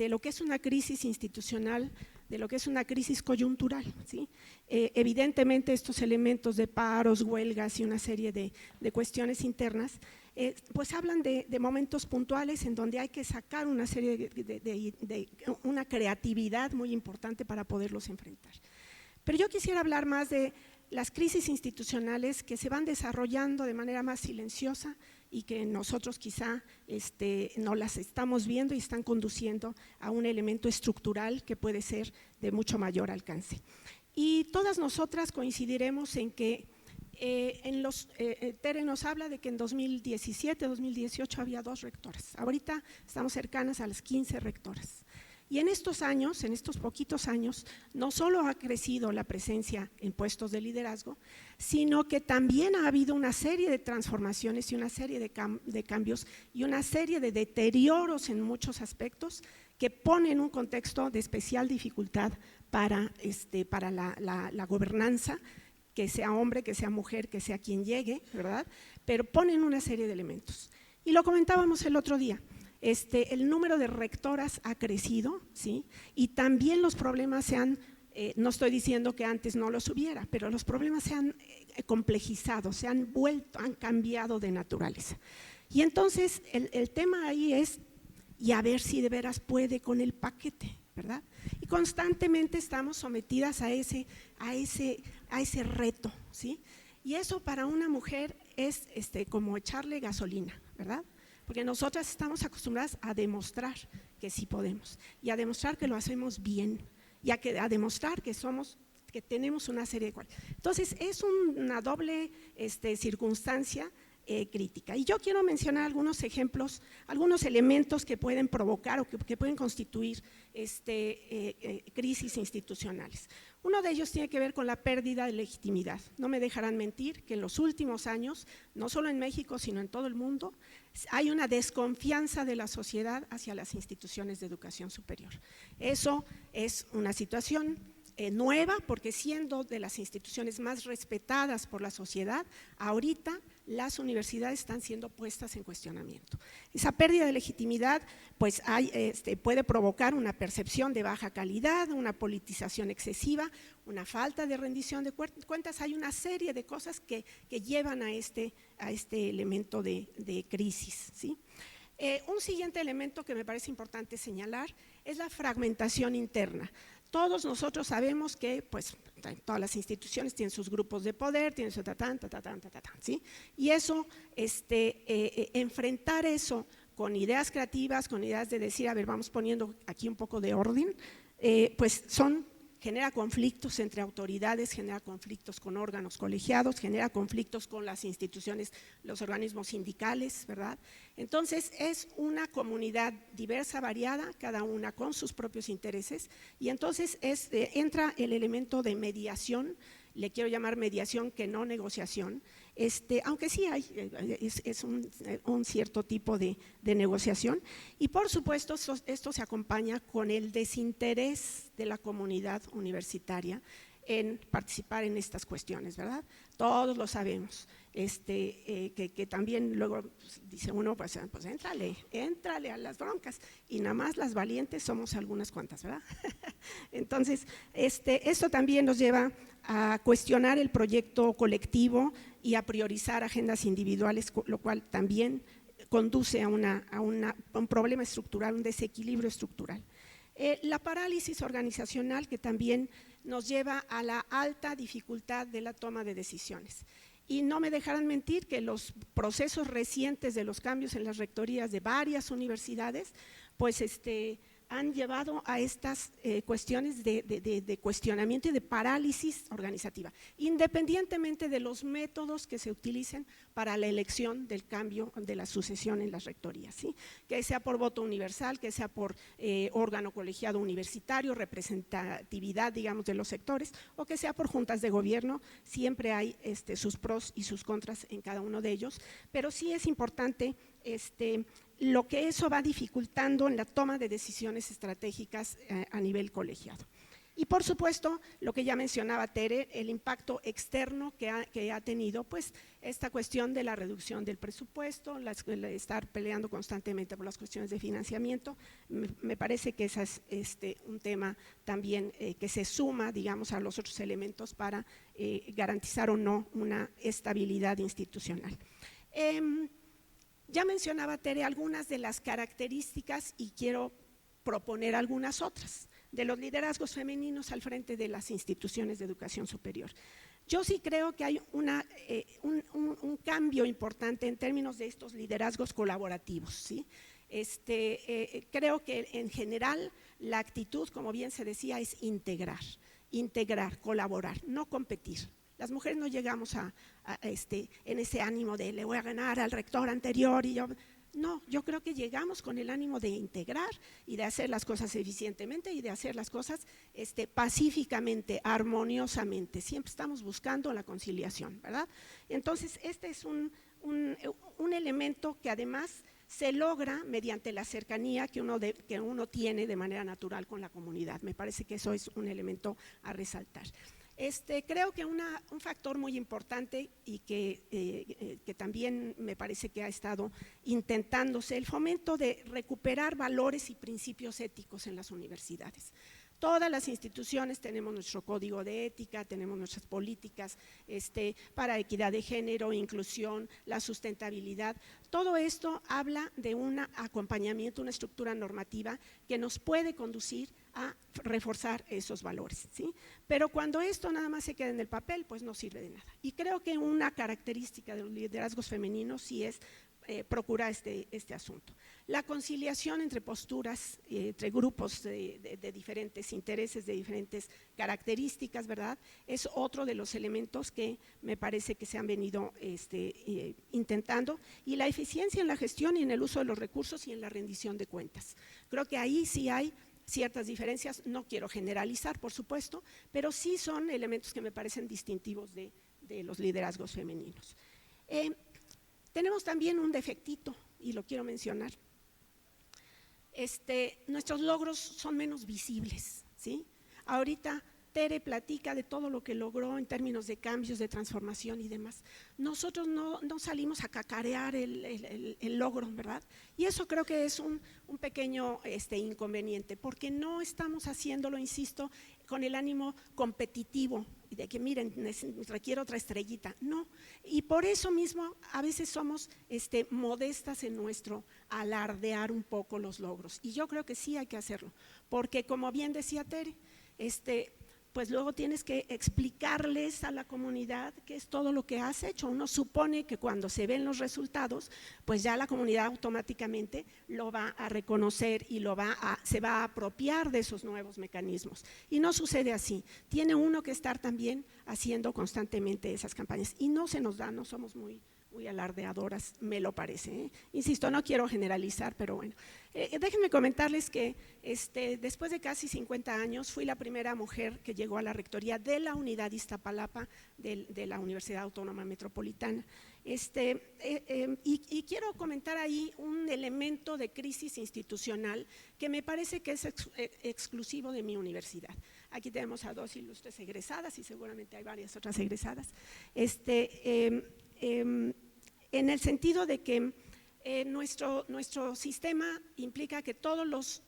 lo que es una crisis institucional de lo que es una crisis coyuntural, ¿sí? Evidentemente estos elementos de paros, huelgas y una serie de cuestiones internas pues hablan de momentos puntuales en donde hay que sacar una serie de una creatividad muy importante para poderlos enfrentar. Pero yo quisiera hablar más de las crisis institucionales que se van desarrollando de manera más silenciosa y que nosotros quizá no las estamos viendo y están conduciendo a un elemento estructural que puede ser de mucho mayor alcance. Y todas nosotras coincidiremos en que Tere nos habla de que en 2017, 2018 había 2 rectoras. Ahorita estamos cercanas a las 15 rectoras. Y en estos años, en estos poquitos años, no solo ha crecido la presencia en puestos de liderazgo, sino que también ha habido una serie de transformaciones y una serie de cambios y una serie de deterioros en muchos aspectos que ponen un contexto de especial dificultad para la gobernanza, que sea hombre, que sea mujer, que sea quien llegue, ¿verdad? Pero ponen una serie de elementos. Y lo comentábamos el otro día. El número de rectoras ha crecido, ¿sí? Y también los problemas se han, no estoy diciendo que antes no los hubiera, pero los problemas se han complejizado, se han cambiado de naturaleza. Y entonces el tema ahí es, y a ver si de veras puede con el paquete, ¿verdad? Y constantemente estamos sometidas a ese reto, ¿sí? Y eso para una mujer es como echarle gasolina, ¿verdad? Porque nosotras estamos acostumbradas a demostrar que sí podemos y a demostrar que lo hacemos bien y a demostrar que tenemos una serie de cualidades. Entonces es una doble circunstancia crítica. Y yo quiero mencionar algunos ejemplos, algunos elementos que pueden provocar o que pueden constituir crisis institucionales. Uno de ellos tiene que ver con la pérdida de legitimidad. No me dejarán mentir que en los últimos años, no solo en México, sino en todo el mundo, hay una desconfianza de la sociedad hacia las instituciones de educación superior. Eso es una situación nueva, porque siendo de las instituciones más respetadas por la sociedad, ahorita las universidades están siendo puestas en cuestionamiento. Esa pérdida de legitimidad pues puede provocar una percepción de baja calidad, una politización excesiva, una falta de rendición de cuentas. Hay una serie de cosas que llevan a este elemento de crisis, ¿sí? Un siguiente elemento que me parece importante señalar es la fragmentación interna. Todos nosotros sabemos que pues, todas las instituciones tienen sus grupos de poder, tienen su ¿sí? Y eso, enfrentar eso con ideas creativas, con ideas de decir, a ver, vamos poniendo aquí un poco de orden, pues genera conflictos entre autoridades, genera conflictos con órganos colegiados, genera conflictos con las instituciones, los organismos sindicales, ¿verdad? Entonces es una comunidad diversa, variada, cada una con sus propios intereses, y entonces entra el elemento de mediación, le quiero llamar mediación que no negociación, aunque sí hay un cierto tipo de negociación, y por supuesto esto se acompaña con el desinterés de la comunidad universitaria en participar en estas cuestiones, ¿verdad? Todos lo sabemos, que también luego dice uno, pues éntrale a las broncas, y nada más las valientes somos algunas cuantas, ¿verdad? Entonces, esto también nos lleva a cuestionar el proyecto colectivo y a priorizar agendas individuales, lo cual también conduce a un problema estructural, un desequilibrio estructural. La parálisis organizacional, que también nos lleva a la alta dificultad de la toma de decisiones. Y no me dejarán mentir que los procesos recientes de los cambios en las rectorías de varias universidades, pues han llevado a estas cuestiones de cuestionamiento y de parálisis organizativa, independientemente de los métodos que se utilicen para la elección del cambio de la sucesión en las rectorías, ¿sí? Que sea por voto universal, que sea por órgano colegiado universitario, representatividad, digamos, de los sectores, o que sea por juntas de gobierno. Siempre hay sus pros y sus contras en cada uno de ellos, pero sí es importante lo que eso va dificultando en la toma de decisiones estratégicas a nivel colegiado. Y por supuesto, lo que ya mencionaba Tere, el impacto externo que ha tenido, pues esta cuestión de la reducción del presupuesto, estar peleando constantemente por las cuestiones de financiamiento. Me parece que ese es un tema también que se suma, digamos, a los otros elementos para garantizar o no una estabilidad institucional. Ya mencionaba Tere algunas de las características y quiero proponer algunas otras de los liderazgos femeninos al frente de las instituciones de educación superior. Yo sí creo que hay un cambio importante en términos de estos liderazgos colaborativos, ¿sí? Creo que en general la actitud, como bien se decía, es integrar, colaborar, no competir. Las mujeres no llegamos en ese ánimo de le voy a ganar al rector anterior y yo… No, yo creo que llegamos con el ánimo de integrar y de hacer las cosas eficientemente y de hacer las cosas pacíficamente, armoniosamente. Siempre estamos buscando la conciliación, ¿verdad? Entonces, este es un elemento que además se logra mediante la cercanía que uno tiene de manera natural con la comunidad. Me parece que eso es un elemento a resaltar. Creo que un factor muy importante y que también me parece que ha estado intentándose, el fomento de recuperar valores y principios éticos en las universidades. Todas las instituciones tenemos nuestro código de ética, tenemos nuestras políticas para equidad de género, inclusión, la sustentabilidad. Todo esto habla de un acompañamiento, una estructura normativa que nos puede conducir a reforzar esos valores, ¿sí? Pero cuando esto nada más se queda en el papel, pues no sirve de nada. Y creo que una característica de los liderazgos femeninos sí es procurar este asunto. La conciliación entre posturas, entre grupos de diferentes intereses, de diferentes características, ¿verdad? Es otro de los elementos que me parece que se han venido intentando, y la eficiencia en la gestión y en el uso de los recursos y en la rendición de cuentas. Creo que ahí sí hay ciertas diferencias, no quiero generalizar, por supuesto, pero sí son elementos que me parecen distintivos de los liderazgos femeninos. Tenemos también un defectito, y lo quiero mencionar. Nuestros logros son menos visibles, ¿sí? Ahorita Tere platica de todo lo que logró en términos de cambios, de transformación y demás. Nosotros no salimos a cacarear el logro, ¿verdad? Y eso creo que es un pequeño inconveniente, porque no estamos haciéndolo, insisto, con el ánimo competitivo de que miren, requiere otra estrellita. No, y por eso mismo a veces somos modestas en nuestro alardear un poco los logros. Y yo creo que sí hay que hacerlo, porque como bien decía Tere, pues luego tienes que explicarles a la comunidad qué es todo lo que has hecho. Uno supone que cuando se ven los resultados, pues ya la comunidad automáticamente lo va a reconocer y se va a apropiar de esos nuevos mecanismos. Y no sucede así. Tiene uno que estar también haciendo constantemente esas campañas. Y no se nos da, no somos muy alardeadoras, me lo parece, ¿eh? Insisto, no quiero generalizar, pero bueno. Déjenme comentarles que después de casi 50 años fui la primera mujer que llegó a la rectoría de la unidad Iztapalapa de la Universidad Autónoma Metropolitana. Y quiero comentar ahí un elemento de crisis institucional que me parece que es exclusivo de mi universidad. Aquí tenemos a dos ilustres egresadas y seguramente hay varias otras egresadas. En el sentido de que Nuestro sistema implica que todos los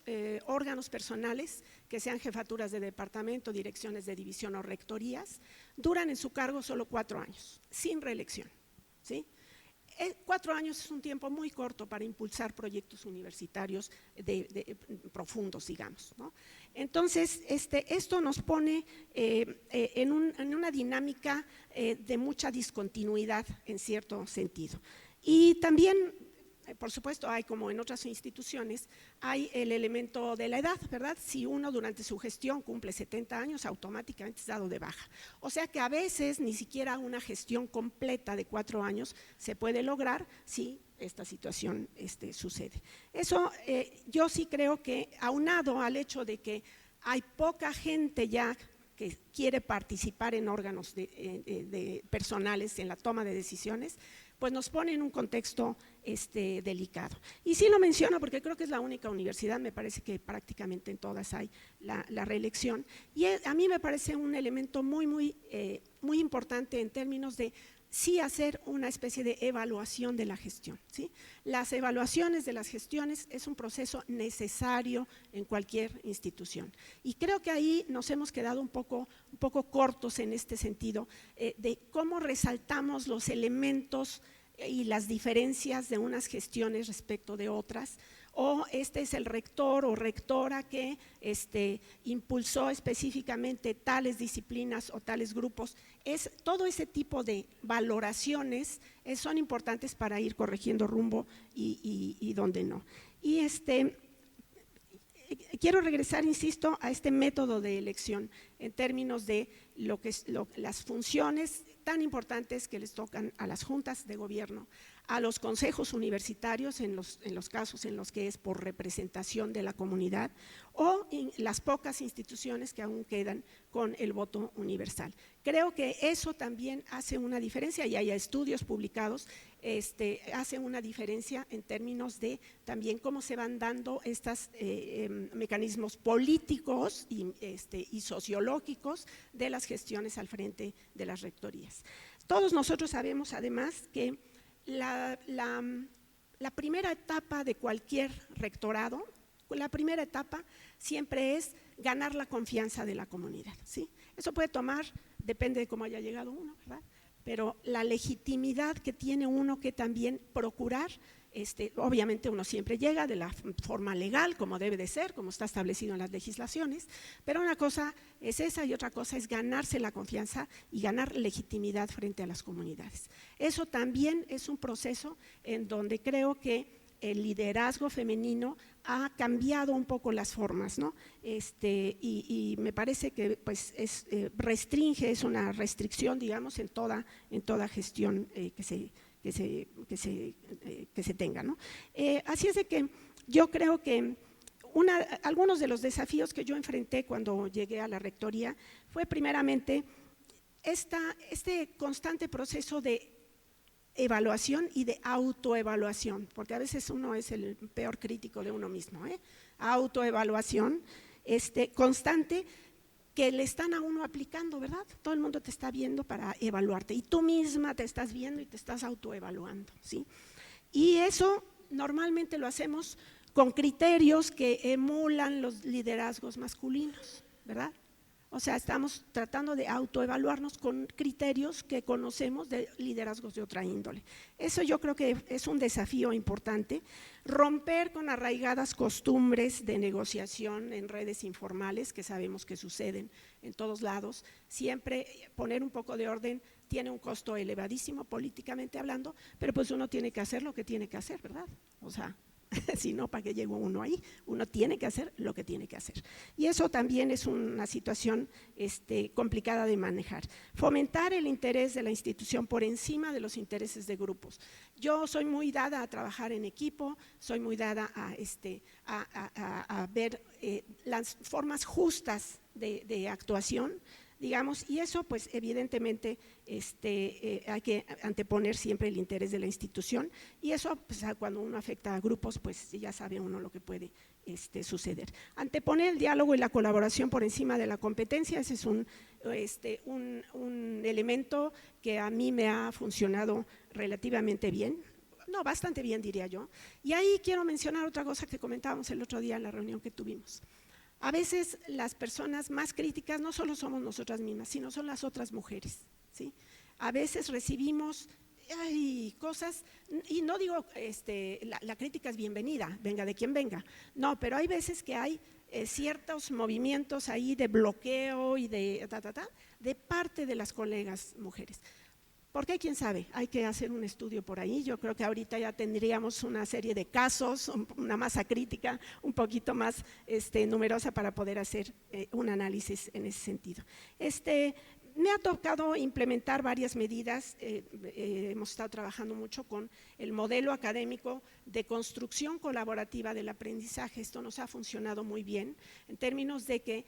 órganos personales, que sean jefaturas de departamento, direcciones de división o rectorías, duran en su cargo solo 4 años, sin reelección, ¿sí? 4 años es un tiempo muy corto para impulsar proyectos universitarios profundos, digamos, ¿no? Entonces, esto nos pone en una dinámica de mucha discontinuidad en cierto sentido. Y también, por supuesto, hay, como en otras instituciones, hay el elemento de la edad, ¿verdad? Si uno durante su gestión cumple 70 años, automáticamente es dado de baja. O sea que a veces ni siquiera una gestión completa de 4 años se puede lograr si esta situación sucede. Eso yo sí creo que, aunado al hecho de que hay poca gente ya que quiere participar en órganos personales en la toma de decisiones, pues nos pone en un contexto delicado. Y sí lo menciono porque creo que es la única universidad, me parece que prácticamente en todas hay la reelección, y a mí me parece un elemento muy importante en términos de sí hacer una especie de evaluación de la gestión, ¿sí? Las evaluaciones de las gestiones es un proceso necesario en cualquier institución, y creo que ahí nos hemos quedado un poco cortos en este sentido, de cómo resaltamos los elementos y las diferencias de unas gestiones respecto de otras, o este es el rector o rectora que impulsó específicamente tales disciplinas o tales grupos. Todo ese tipo de valoraciones son importantes para ir corrigiendo rumbo y donde no. Y quiero regresar, insisto, a este método de elección en términos de las funciones tan importantes que les tocan a las juntas de gobierno, a los consejos universitarios en los casos en los que es por representación de la comunidad, o en las pocas instituciones que aún quedan con el voto universal. Creo que eso también hace una diferencia, y hay estudios publicados, hace una diferencia en términos de también cómo se van dando estos mecanismos políticos y sociológicos de las gestiones al frente de las rectorías. Todos nosotros sabemos además que la primera etapa de cualquier rectorado, la primera etapa siempre es ganar la confianza de la comunidad, ¿sí? Eso puede tomar, depende de cómo haya llegado uno, ¿verdad? Pero la legitimidad que tiene uno que también procurar, obviamente uno siempre llega de la forma legal, como debe de ser, como está establecido en las legislaciones, pero una cosa es esa y otra cosa es ganarse la confianza y ganar legitimidad frente a las comunidades. Eso también es un proceso en donde creo que el liderazgo femenino ha cambiado un poco las formas, ¿no? Y me parece que pues restringe, es una restricción, digamos, en toda gestión que se tenga, ¿no? Así es de que yo creo que algunos de los desafíos que yo enfrenté cuando llegué a la rectoría fue primeramente este constante proceso de evaluación y de autoevaluación, porque a veces uno es el peor crítico de uno mismo, autoevaluación constante que le están a uno aplicando, ¿verdad? Todo el mundo te está viendo para evaluarte y tú misma te estás viendo y te estás autoevaluando, ¿sí? Y eso normalmente lo hacemos con criterios que emulan los liderazgos masculinos, ¿verdad? O sea, estamos tratando de autoevaluarnos con criterios que conocemos de liderazgos de otra índole. Eso yo creo que es un desafío importante, romper con arraigadas costumbres de negociación en redes informales que sabemos que suceden en todos lados. Siempre poner un poco de orden tiene un costo elevadísimo políticamente hablando, pero pues uno tiene que hacer lo que tiene que hacer, ¿verdad? O sea, si no, ¿para qué llegó uno ahí? Uno tiene que hacer lo que tiene que hacer. Y eso también es una situación complicada de manejar. Fomentar el interés de la institución por encima de los intereses de grupos. Yo soy muy dada a trabajar en equipo, soy muy dada a ver las formas justas de actuación, digamos, y eso pues evidentemente hay que anteponer siempre el interés de la institución, y eso pues, cuando uno afecta a grupos pues ya sabe uno lo que puede suceder. Anteponer el diálogo y la colaboración por encima de la competencia, ese es un elemento que a mí me ha funcionado relativamente bien. No, bastante bien, diría yo. Y ahí quiero mencionar otra cosa que comentábamos el otro día en la reunión que tuvimos. A veces las personas más críticas no solo somos nosotras mismas, sino son las otras mujeres, ¿sí? A veces recibimos cosas, y no digo la crítica es bienvenida, venga de quien venga, no, pero hay veces que hay ciertos movimientos ahí de bloqueo y de parte de las colegas mujeres. Porque quién sabe, hay que hacer un estudio por ahí. Yo creo que ahorita ya tendríamos una serie de casos, una masa crítica un poquito más numerosa para poder hacer un análisis en ese sentido. Me ha tocado implementar varias medidas, hemos estado trabajando mucho con el modelo académico de construcción colaborativa del aprendizaje. Esto nos ha funcionado muy bien en términos de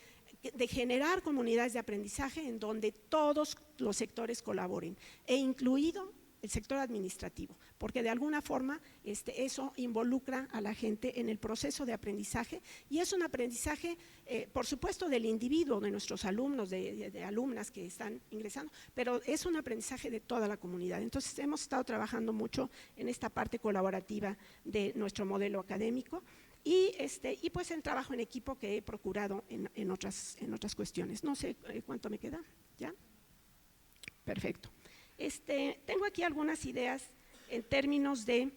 generar comunidades de aprendizaje en donde todos los sectores colaboren, e incluido el sector administrativo, porque de alguna forma eso involucra a la gente en el proceso de aprendizaje, y es un aprendizaje, por supuesto, del individuo, de nuestros alumnos, de alumnas que están ingresando, pero es un aprendizaje de toda la comunidad. Entonces, hemos estado trabajando mucho en esta parte colaborativa de nuestro modelo académico, y pues el trabajo en equipo que he procurado en otras cuestiones. No sé cuánto me queda, ¿ya? Perfecto. Tengo aquí algunas ideas en términos de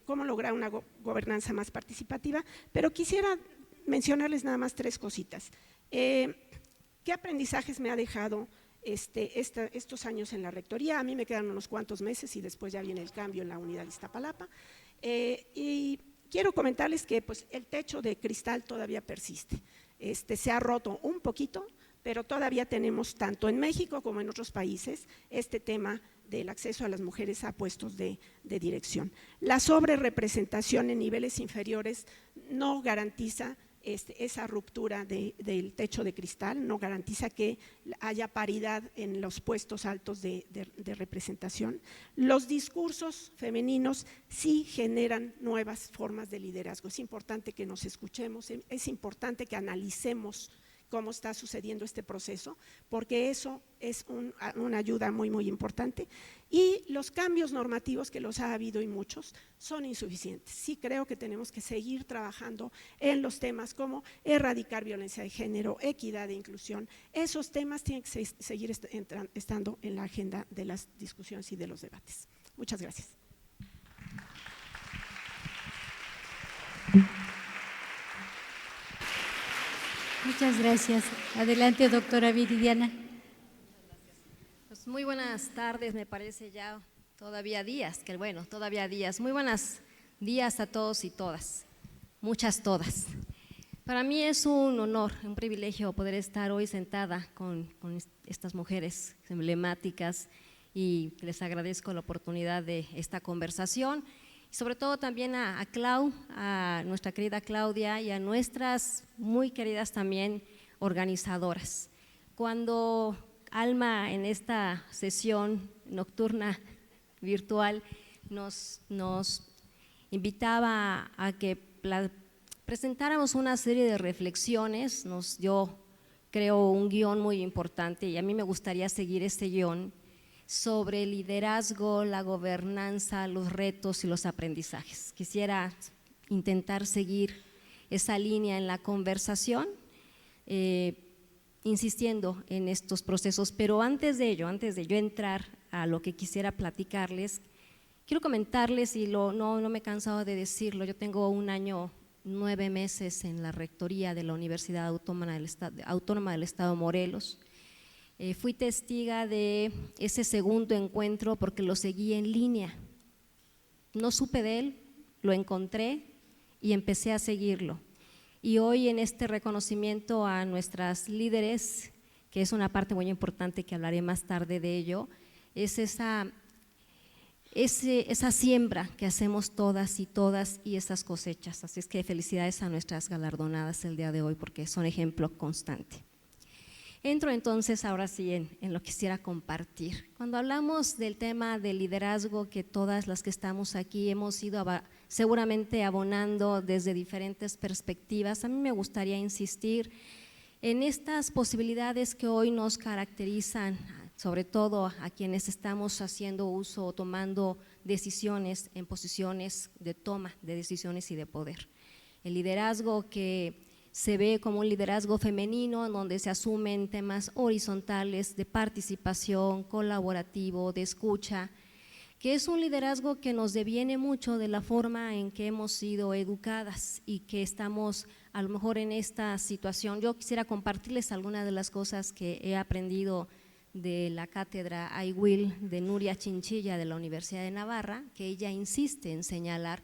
cómo lograr una gobernanza más participativa, pero quisiera mencionarles nada más 3 cositas. ¿Qué aprendizajes me ha dejado estos años en la rectoría? A mí me quedan unos cuantos meses y después ya viene el cambio en la unidad de Iztapalapa. Y quiero comentarles que pues, el techo de cristal todavía persiste. Se ha roto un poquito, pero todavía tenemos, tanto en México como en otros países, este tema del acceso a las mujeres a puestos de dirección. La sobrerepresentación en niveles inferiores no garantiza esa ruptura del techo de cristal, no garantiza que haya paridad en los puestos altos de representación. Los discursos femeninos sí generan nuevas formas de liderazgo. Es importante que nos escuchemos, es importante que analicemos cómo está sucediendo este proceso, porque eso es una ayuda muy, muy importante. Y los cambios normativos, que los ha habido y muchos, son insuficientes. Sí creo que tenemos que seguir trabajando en los temas como erradicar violencia de género, equidad e inclusión. Esos temas tienen que seguir estando en la agenda de las discusiones y de los debates. Muchas gracias. Muchas gracias. Adelante, doctora Viridiana. Pues muy buenas tardes, me parece ya todavía días, todavía días. Muy buenos días a todos y todas, muchas todas. Para mí es un honor, un privilegio poder estar hoy sentada con estas mujeres emblemáticas, y les agradezco la oportunidad de esta conversación. Sobre todo también a Clau, a nuestra querida Claudia, y a nuestras muy queridas también organizadoras. Cuando Alma en esta sesión nocturna virtual nos invitaba a que presentáramos una serie de reflexiones, nos dio, creo, un guión muy importante, y a mí me gustaría seguir este guión sobre el liderazgo, la gobernanza, los retos y los aprendizajes. Quisiera intentar seguir esa línea en la conversación, insistiendo en estos procesos, pero antes de yo entrar a lo que quisiera platicarles, quiero comentarles, y no me he cansado de decirlo, yo tengo 1 año 9 meses en la rectoría de la Universidad Autónoma del Estado de Morelos. Fui testiga de ese segundo encuentro porque lo seguí en línea. No supe de él, lo encontré y empecé a seguirlo. Y hoy, en este reconocimiento a nuestras líderes, que es una parte muy importante que hablaré más tarde de ello, es esa siembra que hacemos todas y esas cosechas. Así es que felicidades a nuestras galardonadas el día de hoy, porque son ejemplo constante. Entro entonces ahora sí en lo que quisiera compartir. Cuando hablamos del tema del liderazgo, que todas las que estamos aquí hemos ido seguramente abonando desde diferentes perspectivas, a mí me gustaría insistir en estas posibilidades que hoy nos caracterizan, sobre todo a quienes estamos haciendo uso o tomando decisiones en posiciones de toma de decisiones y de poder. El liderazgo que se ve como un liderazgo femenino, en donde se asumen temas horizontales de participación, colaborativo, de escucha, que es un liderazgo que nos deviene mucho de la forma en que hemos sido educadas y que estamos a lo mejor en esta situación. Yo quisiera compartirles algunas de las cosas que he aprendido de la cátedra I Will de Nuria Chinchilla de la Universidad de Navarra, que ella insiste en señalar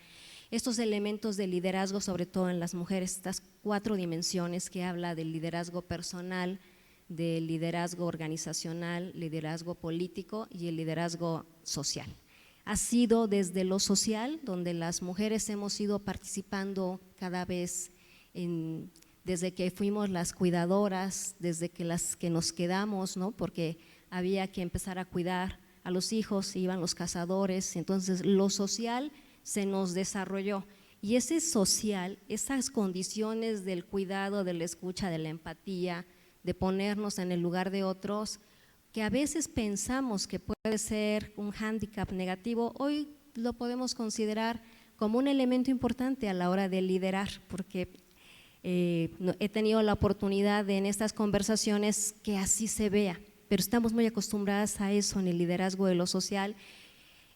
estos elementos de liderazgo, sobre todo en las mujeres, estas 4 dimensiones que habla del liderazgo personal, del liderazgo organizacional, liderazgo político y el liderazgo social. Ha sido desde lo social, donde las mujeres hemos ido participando cada vez, desde que fuimos las cuidadoras, desde que las que nos quedamos, ¿no? Porque había que empezar a cuidar a los hijos, iban los cazadores, entonces lo social se nos desarrolló, y ese social, esas condiciones del cuidado, de la escucha, de la empatía, de ponernos en el lugar de otros, que a veces pensamos que puede ser un hándicap negativo, hoy lo podemos considerar como un elemento importante a la hora de liderar, porque he tenido la oportunidad de en estas conversaciones que así se vea, pero estamos muy acostumbradas a eso en el liderazgo de lo social.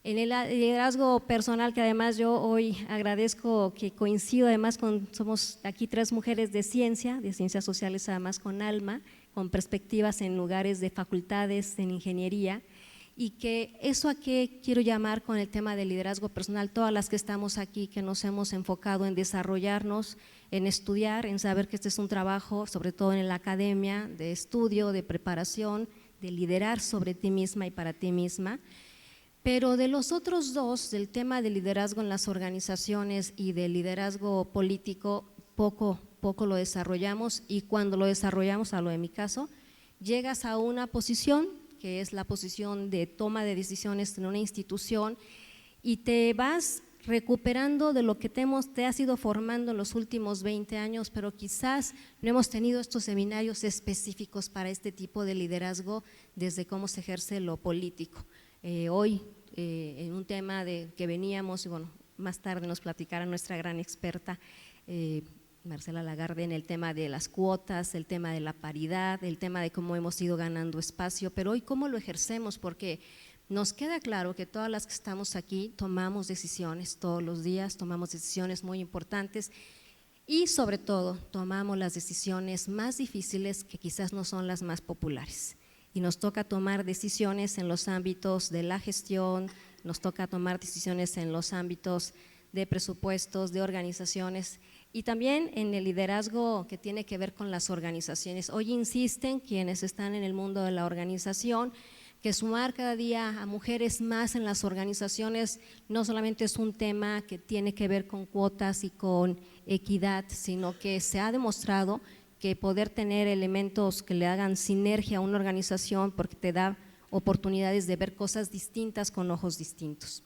En el liderazgo personal, que además yo hoy agradezco que coincido además somos aquí 3 mujeres de ciencias sociales además con alma, con perspectivas en lugares de facultades, en ingeniería, y que eso a qué quiero llamar con el tema del liderazgo personal, todas las que estamos aquí, que nos hemos enfocado en desarrollarnos, en estudiar, en saber que este es un trabajo, sobre todo en la academia, de estudio, de preparación, de liderar sobre ti misma y para ti misma. Pero de los otros 2, del tema de liderazgo en las organizaciones y del liderazgo político, poco lo desarrollamos, y cuando lo desarrollamos, hablo de mi caso, llegas a una posición que es la posición de toma de decisiones en una institución y te vas recuperando de lo que te has ido formando en los últimos 20 años, pero quizás no hemos tenido estos seminarios específicos para este tipo de liderazgo desde cómo se ejerce lo político. Hoy, en un tema que veníamos, y bueno, más tarde nos platicará nuestra gran experta, Marcela Lagarde, en el tema de las cuotas, el tema de la paridad, el tema de cómo hemos ido ganando espacio, pero hoy cómo lo ejercemos, porque nos queda claro que todas las que estamos aquí tomamos decisiones todos los días, tomamos decisiones muy importantes y sobre todo tomamos las decisiones más difíciles que quizás no son las más populares. Y nos toca tomar decisiones en los ámbitos de la gestión, nos toca tomar decisiones en los ámbitos de presupuestos, de organizaciones y también en el liderazgo que tiene que ver con las organizaciones. Hoy insisten quienes están en el mundo de la organización que sumar cada día a mujeres más en las organizaciones no solamente es un tema que tiene que ver con cuotas y con equidad, sino que se ha demostrado que poder tener elementos que le hagan sinergia a una organización porque te da oportunidades de ver cosas distintas con ojos distintos.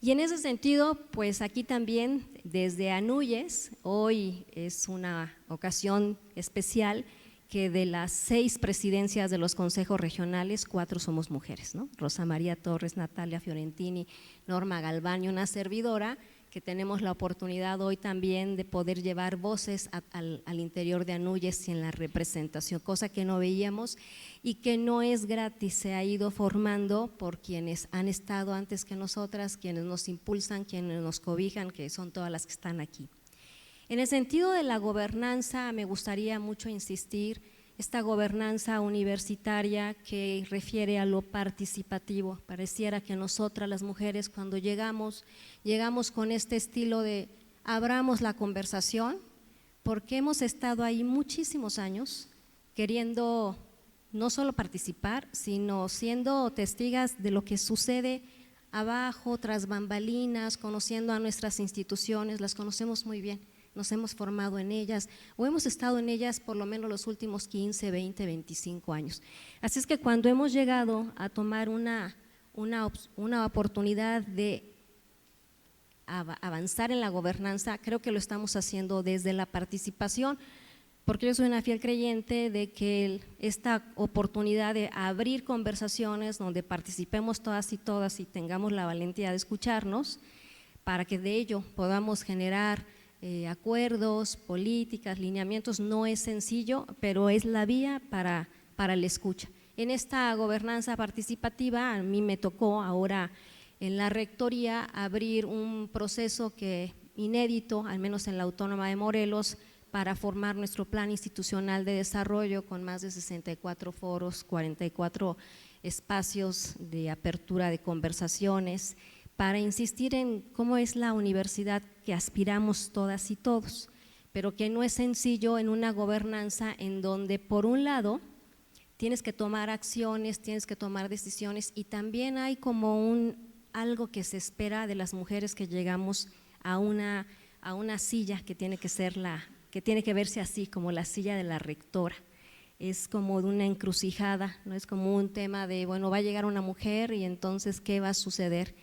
Y en ese sentido, pues aquí también desde ANUYES, hoy es una ocasión especial que de las 6 presidencias de los consejos regionales, 4 somos mujeres, ¿no? Rosa María Torres, Natalia Fiorentini, Norma Galván y una servidora, que tenemos la oportunidad hoy también de poder llevar voces al interior de ANUYES y en la representación, cosa que no veíamos y que no es gratis, se ha ido formando por quienes han estado antes que nosotras, quienes nos impulsan, quienes nos cobijan, que son todas las que están aquí. En el sentido de la gobernanza, me gustaría mucho insistir, esta gobernanza universitaria que refiere a lo participativo. Pareciera que nosotras las mujeres cuando llegamos con este estilo de abramos la conversación, porque hemos estado ahí muchísimos años queriendo no solo participar, sino siendo testigas de lo que sucede abajo, tras bambalinas, conociendo a nuestras instituciones, las conocemos muy bien. Nos hemos formado en ellas o hemos estado en ellas por lo menos los últimos 15, 20, 25 años. Así es que cuando hemos llegado a tomar una oportunidad de avanzar en la gobernanza, creo que lo estamos haciendo desde la participación, porque yo soy una fiel creyente de que esta oportunidad de abrir conversaciones donde participemos todas y tengamos la valentía de escucharnos, para que de ello podamos generar acuerdos, políticas, lineamientos, no es sencillo, pero es la vía para la escucha. En esta gobernanza participativa a mí me tocó ahora en la rectoría abrir un proceso inédito, al menos en la Autónoma de Morelos, para formar nuestro plan institucional de desarrollo con más de 64 foros, 44 espacios de apertura de conversaciones, para insistir en cómo es la universidad que aspiramos todas y todos, pero que no es sencillo en una gobernanza en donde por un lado tienes que tomar acciones, tienes que tomar decisiones y también hay como algo que se espera de las mujeres que llegamos a una silla que tiene que tiene que verse así, como la silla de la rectora. Es como de una encrucijada, no es como un tema de, bueno, va a llegar una mujer y entonces ¿qué va a suceder?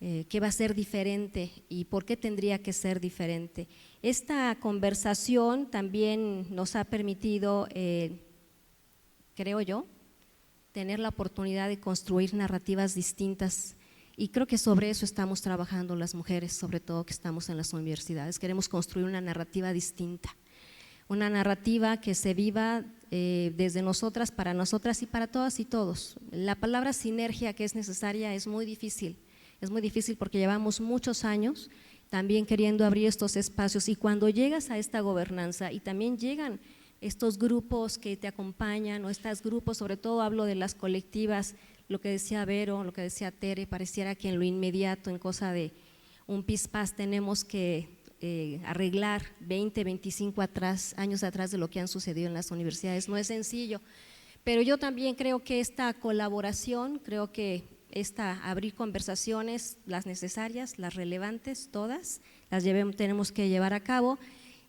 ¿Qué va a ser diferente y por qué tendría que ser diferente? Esta conversación también nos ha permitido, creo yo, tener la oportunidad de construir narrativas distintas y creo que sobre eso estamos trabajando las mujeres, sobre todo que estamos en las universidades. Queremos construir una narrativa distinta, una narrativa que se viva desde nosotras, para nosotras y para todas y todos. La palabra sinergia que es necesaria es muy difícil porque llevamos muchos años también queriendo abrir estos espacios y cuando llegas a esta gobernanza y también llegan estos grupos que te acompañan o estos grupos, sobre todo hablo de las colectivas, lo que decía Vero, lo que decía Tere, pareciera que en lo inmediato, en cosa de un pispás tenemos que arreglar 20, 25 años atrás de lo que han sucedido en las universidades, no es sencillo, pero yo también creo que esta colaboración, creo que abrir conversaciones, las necesarias, las relevantes, todas, tenemos que llevar a cabo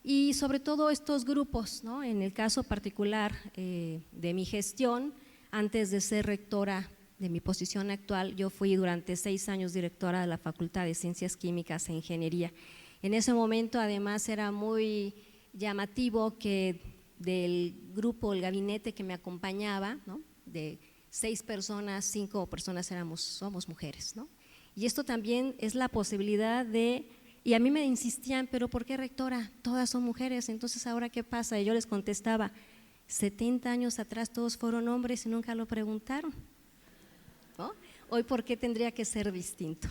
y sobre todo estos grupos, ¿no? En el caso particular de mi gestión, antes de ser rectora de mi posición actual, yo fui durante 6 años directora de la Facultad de Ciencias Químicas e Ingeniería. En ese momento además era muy llamativo que del grupo, el gabinete que me acompañaba, ¿no? De 6 personas, 5 personas somos mujeres, ¿no? Y esto también es la posibilidad y a mí me insistían, pero ¿por qué rectora? Todas son mujeres, entonces ¿ahora qué pasa? Y yo les contestaba, 70 años atrás todos fueron hombres y nunca lo preguntaron, ¿no? Hoy ¿por qué tendría que ser distinto?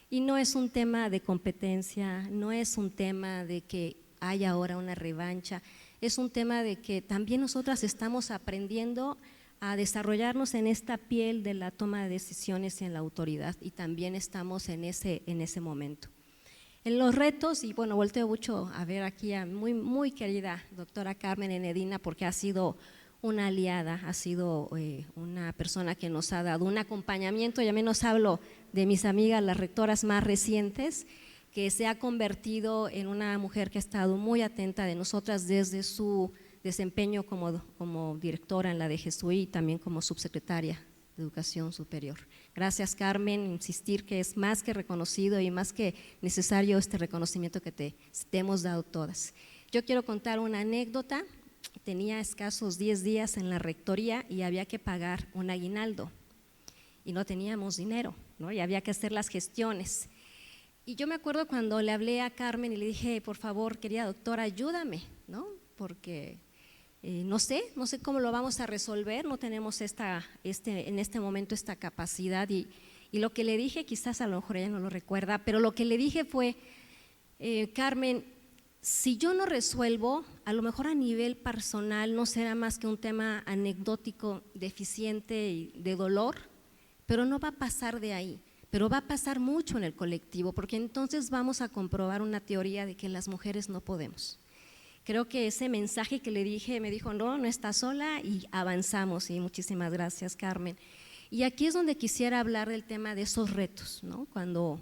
Y no es un tema de competencia, no es un tema de que haya ahora una revancha, es un tema de que también nosotras estamos aprendiendo a desarrollarnos en esta piel de la toma de decisiones y en la autoridad y también estamos en ese momento. En los retos, y bueno, volteo mucho a ver aquí a muy querida doctora Carmen Enedina porque ha sido una aliada, ha sido una persona que nos ha dado un acompañamiento, y a menos hablo de mis amigas, las rectoras más recientes, que se ha convertido en una mujer que ha estado muy atenta de nosotras desde su desempeño como directora en la DGSUI y también como subsecretaria de Educación Superior. Gracias, Carmen, insistir que es más que reconocido y más que necesario este reconocimiento que te hemos dado todas. Yo quiero contar una anécdota. Tenía escasos 10 días en la rectoría y había que pagar un aguinaldo y no teníamos dinero, ¿no? Y había que hacer las gestiones. Y yo me acuerdo cuando le hablé a Carmen y le dije, por favor, querida doctora, ayúdame, ¿no? Porque no sé cómo lo vamos a resolver, no tenemos en este momento esta capacidad y lo que le dije, quizás a lo mejor ella no lo recuerda, pero lo que le dije fue, Carmen, si yo no resuelvo, a lo mejor a nivel personal no será más que un tema anecdótico, deficiente y de dolor, pero no va a pasar de ahí, pero va a pasar mucho en el colectivo, porque entonces vamos a comprobar una teoría de que las mujeres no podemos. Creo que ese mensaje que le dije, me dijo, no estás sola y avanzamos, y muchísimas gracias, Carmen. Y aquí es donde quisiera hablar del tema de esos retos, ¿no? Cuando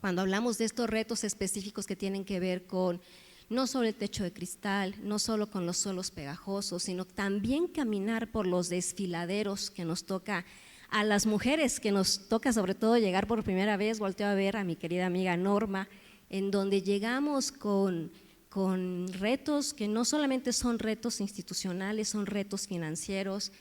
hablamos de estos retos específicos que tienen que ver con no solo el techo de cristal, no solo con los suelos pegajosos, sino también caminar por los desfiladeros que nos toca a las mujeres, que nos toca sobre todo llegar por primera vez, volteo a ver a mi querida amiga Norma, en donde llegamos con con retos que no solamente son retos institucionales, son retos financieros.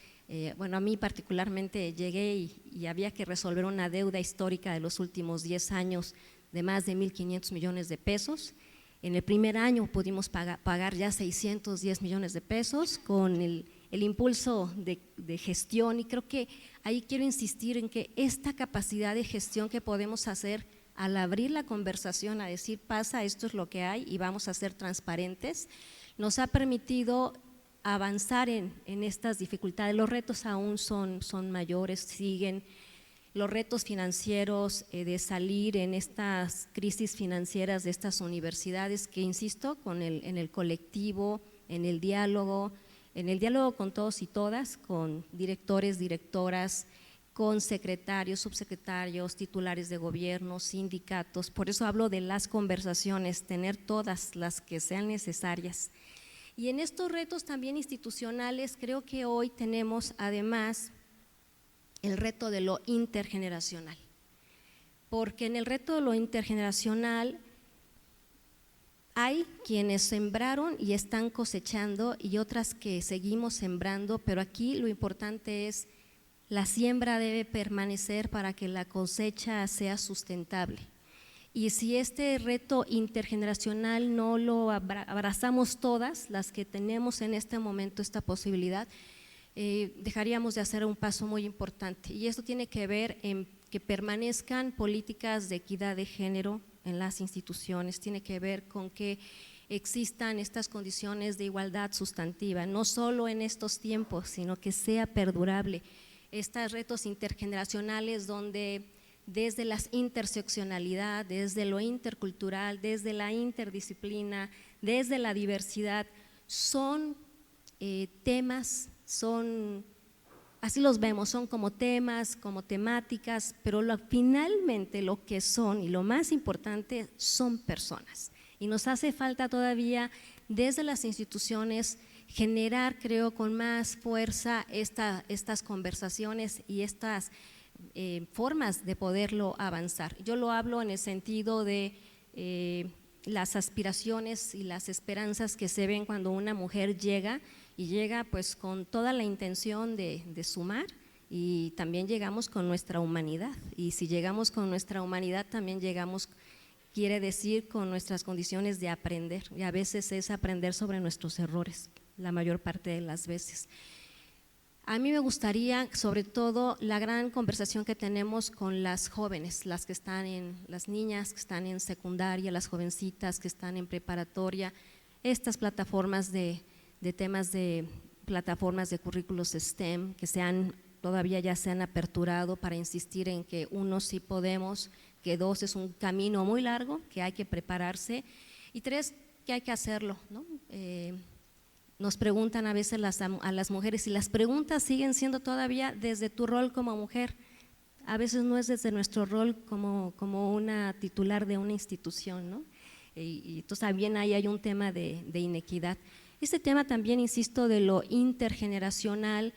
Bueno, a mí particularmente llegué y había que resolver una deuda histórica de los últimos 10 años de más de 1.500 millones de pesos. En el primer año pudimos pagar ya 610 millones de pesos con el impulso de gestión, y creo que ahí quiero insistir en que esta capacidad de gestión que podemos hacer al abrir la conversación, a decir pasa, esto es lo que hay y vamos a ser transparentes, nos ha permitido avanzar en estas dificultades. Los retos aún son mayores, siguen los retos financieros de salir en estas crisis financieras de estas universidades, que insisto, en el colectivo, en el diálogo con todos y todas, con directores, directoras, con secretarios, subsecretarios, titulares de gobierno, sindicatos. Por eso hablo de las conversaciones, tener todas las que sean necesarias. Y en estos retos también institucionales, creo que hoy tenemos además el reto de lo intergeneracional, porque en el reto de lo intergeneracional hay quienes sembraron y están cosechando y otras que seguimos sembrando, pero aquí lo importante es la siembra debe permanecer para que la cosecha sea sustentable. Y si este reto intergeneracional no lo abrazamos todas las que tenemos en este momento esta posibilidad, dejaríamos de hacer un paso muy importante. Y esto tiene que ver en que permanezcan políticas de equidad de género en las instituciones, tiene que ver con que existan estas condiciones de igualdad sustantiva, no solo en estos tiempos, sino que sea perdurable. Estos retos intergeneracionales donde desde la interseccionalidad, desde lo intercultural, desde la interdisciplina, desde la diversidad, son temas, así los vemos, son como temas, como temáticas, pero finalmente lo que son y lo más importante son personas. Y nos hace falta todavía desde las instituciones generar, creo, con más fuerza estas conversaciones y estas formas de poderlo avanzar. Yo lo hablo en el sentido de las aspiraciones y las esperanzas que se ven cuando una mujer llega, y llega pues con toda la intención de sumar, y también llegamos con nuestra humanidad, y si llegamos con nuestra humanidad también llegamos, quiere decir, con nuestras condiciones de aprender, y a veces es aprender sobre nuestros errores, la mayor parte de las veces. A mí me gustaría, sobre todo, la gran conversación que tenemos con las jóvenes, las niñas que están en secundaria, las jovencitas que están en preparatoria, estas plataformas de temas de plataformas de currículos STEM que todavía ya se han aperturado para insistir en que uno sí podemos, que dos es un camino muy largo, que hay que prepararse, y tres, que hay que hacerlo, ¿no? Nos preguntan a veces a las mujeres, y las preguntas siguen siendo todavía desde tu rol como mujer, a veces no es desde nuestro rol como una titular de una institución, ¿no? Y entonces también ahí hay un tema de inequidad. Este tema también, insisto, de lo intergeneracional,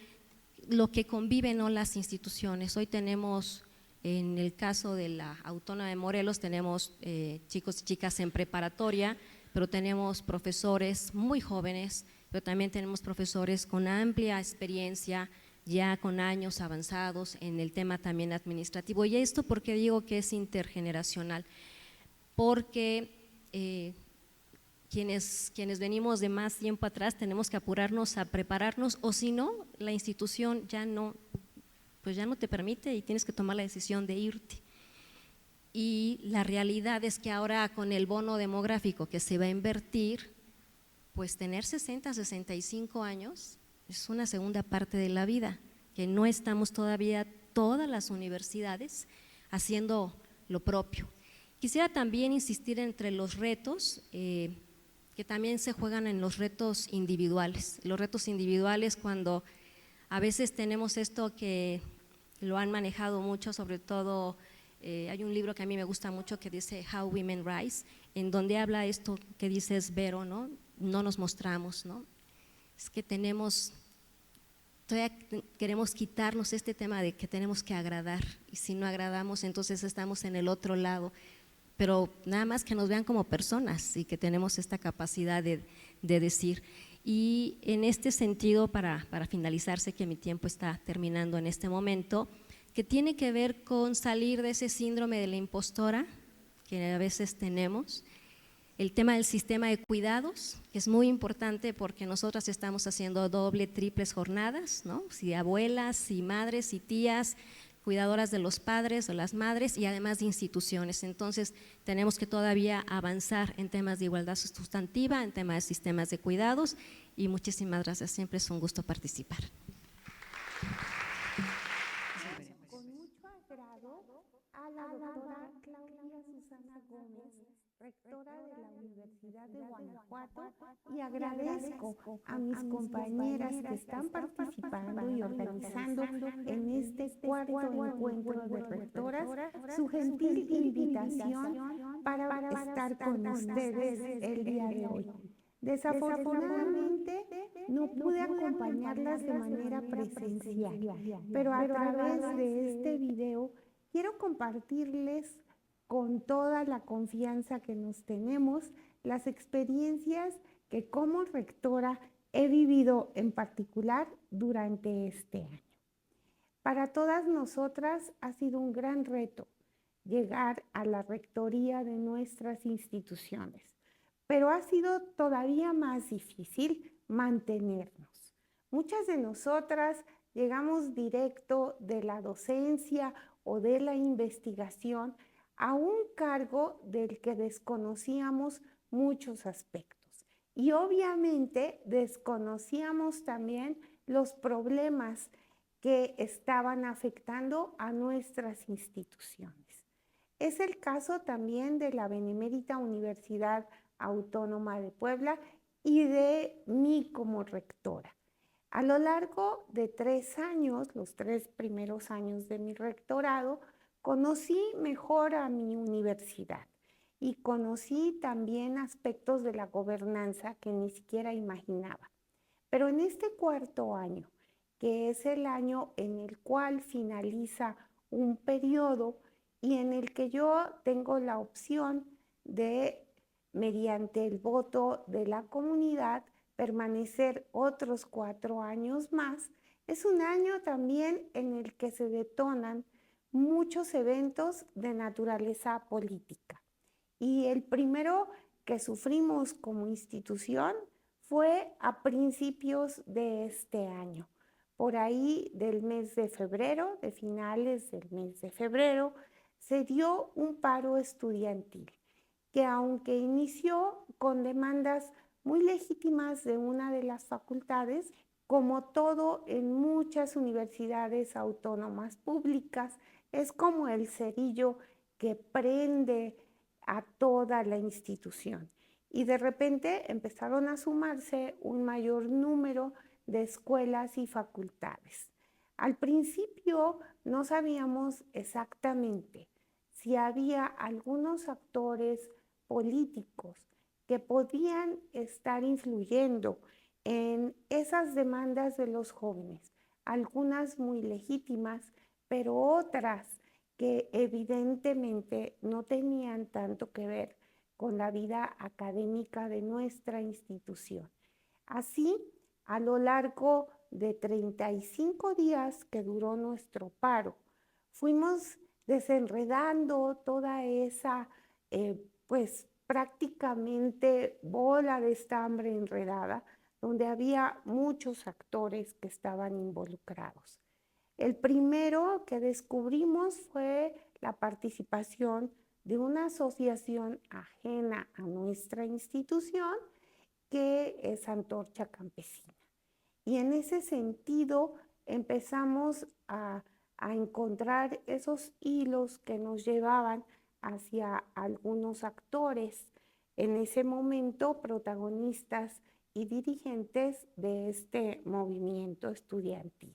lo que conviven, ¿no?, las instituciones. Hoy tenemos, en el caso de la Autónoma de Morelos, tenemos chicos y chicas en preparatoria, pero tenemos profesores muy jóvenes, pero también tenemos profesores con amplia experiencia, ya con años avanzados en el tema también administrativo. Y esto porque digo que es intergeneracional, porque quienes venimos de más tiempo atrás tenemos que apurarnos a prepararnos, o si no, la institución ya no te permite y tienes que tomar la decisión de irte. Y la realidad es que ahora con el bono demográfico que se va a invertir, pues tener 60, 65 años es una segunda parte de la vida, que no estamos todavía todas las universidades haciendo lo propio. Quisiera también insistir entre los retos que también se juegan en los retos individuales. Los retos individuales, cuando a veces tenemos esto que lo han manejado mucho, sobre todo hay un libro que a mí me gusta mucho que dice How Women Rise, en donde habla esto que dices, Vero, ¿no? No nos mostramos, ¿no? Es que todavía queremos quitarnos este tema de que tenemos que agradar, y si no agradamos entonces estamos en el otro lado. pero nada más que nos vean como personas y que tenemos esta capacidad de decir. Y en este sentido, para finalizar, sé que mi tiempo está terminando en este momento, que tiene que ver con salir de ese síndrome de la impostora que a veces tenemos, el tema del sistema de cuidados, que es muy importante porque nosotras estamos haciendo doble, triples jornadas, ¿no? Si abuelas, si madres, si tías, cuidadoras de los padres o las madres y además de instituciones. Entonces tenemos que todavía avanzar en temas de igualdad sustantiva, en temas de sistemas de cuidados y muchísimas gracias, siempre es un gusto participar. Con mucho agrado a la doctora Claudia Susana Gómez, rectora de la Universidad de Guanajuato, y agradezco a mis compañeras que están participando y organizando en este cuarto encuentro de rectoras su gentil invitación para estar con ustedes el día de hoy. Desafortunadamente no pude acompañarlas de manera presencial, pero a través de este video quiero compartirles con toda la confianza que nos tenemos las experiencias que como rectora he vivido en particular durante este año. Para todas nosotras ha sido un gran reto llegar a la rectoría de nuestras instituciones, pero ha sido todavía más difícil mantenernos. Muchas de nosotras llegamos directo de la docencia o de la investigación a un cargo del que desconocíamos muchos aspectos. Y obviamente desconocíamos también los problemas que estaban afectando a nuestras instituciones. Es el caso también de la Benemérita Universidad Autónoma de Puebla y de mí como rectora. A lo largo de 3 años, los 3 primeros años de mi rectorado, conocí mejor a mi universidad y conocí también aspectos de la gobernanza que ni siquiera imaginaba. Pero en este 4º año, que es el año en el cual finaliza un periodo y en el que yo tengo la opción de, mediante el voto de la comunidad, permanecer otros 4 años más, es un año también en el que se detonan muchos eventos de naturaleza política. Y el primero que sufrimos como institución fue a principios de este año. Por ahí del mes de febrero, de finales del mes de febrero, se dio un paro estudiantil que, aunque inició con demandas muy legítimas de una de las facultades, como todo en muchas universidades autónomas públicas, es como el cerillo que prende a toda la institución. Y de repente empezaron a sumarse un mayor número de escuelas y facultades. Al principio no sabíamos exactamente si había algunos actores políticos que podían estar influyendo en esas demandas de los jóvenes, algunas muy legítimas, pero otras que evidentemente no tenían tanto que ver con la vida académica de nuestra institución. Así, a lo largo de 35 días que duró nuestro paro, fuimos desenredando toda esa, pues prácticamente bola de estambre enredada, donde había muchos actores que estaban involucrados. El primero que descubrimos fue la participación de una asociación ajena a nuestra institución, que es Antorcha Campesina. Y en ese sentido empezamos a encontrar esos hilos que nos llevaban hacia algunos actores, en ese momento protagonistas y dirigentes de este movimiento estudiantil.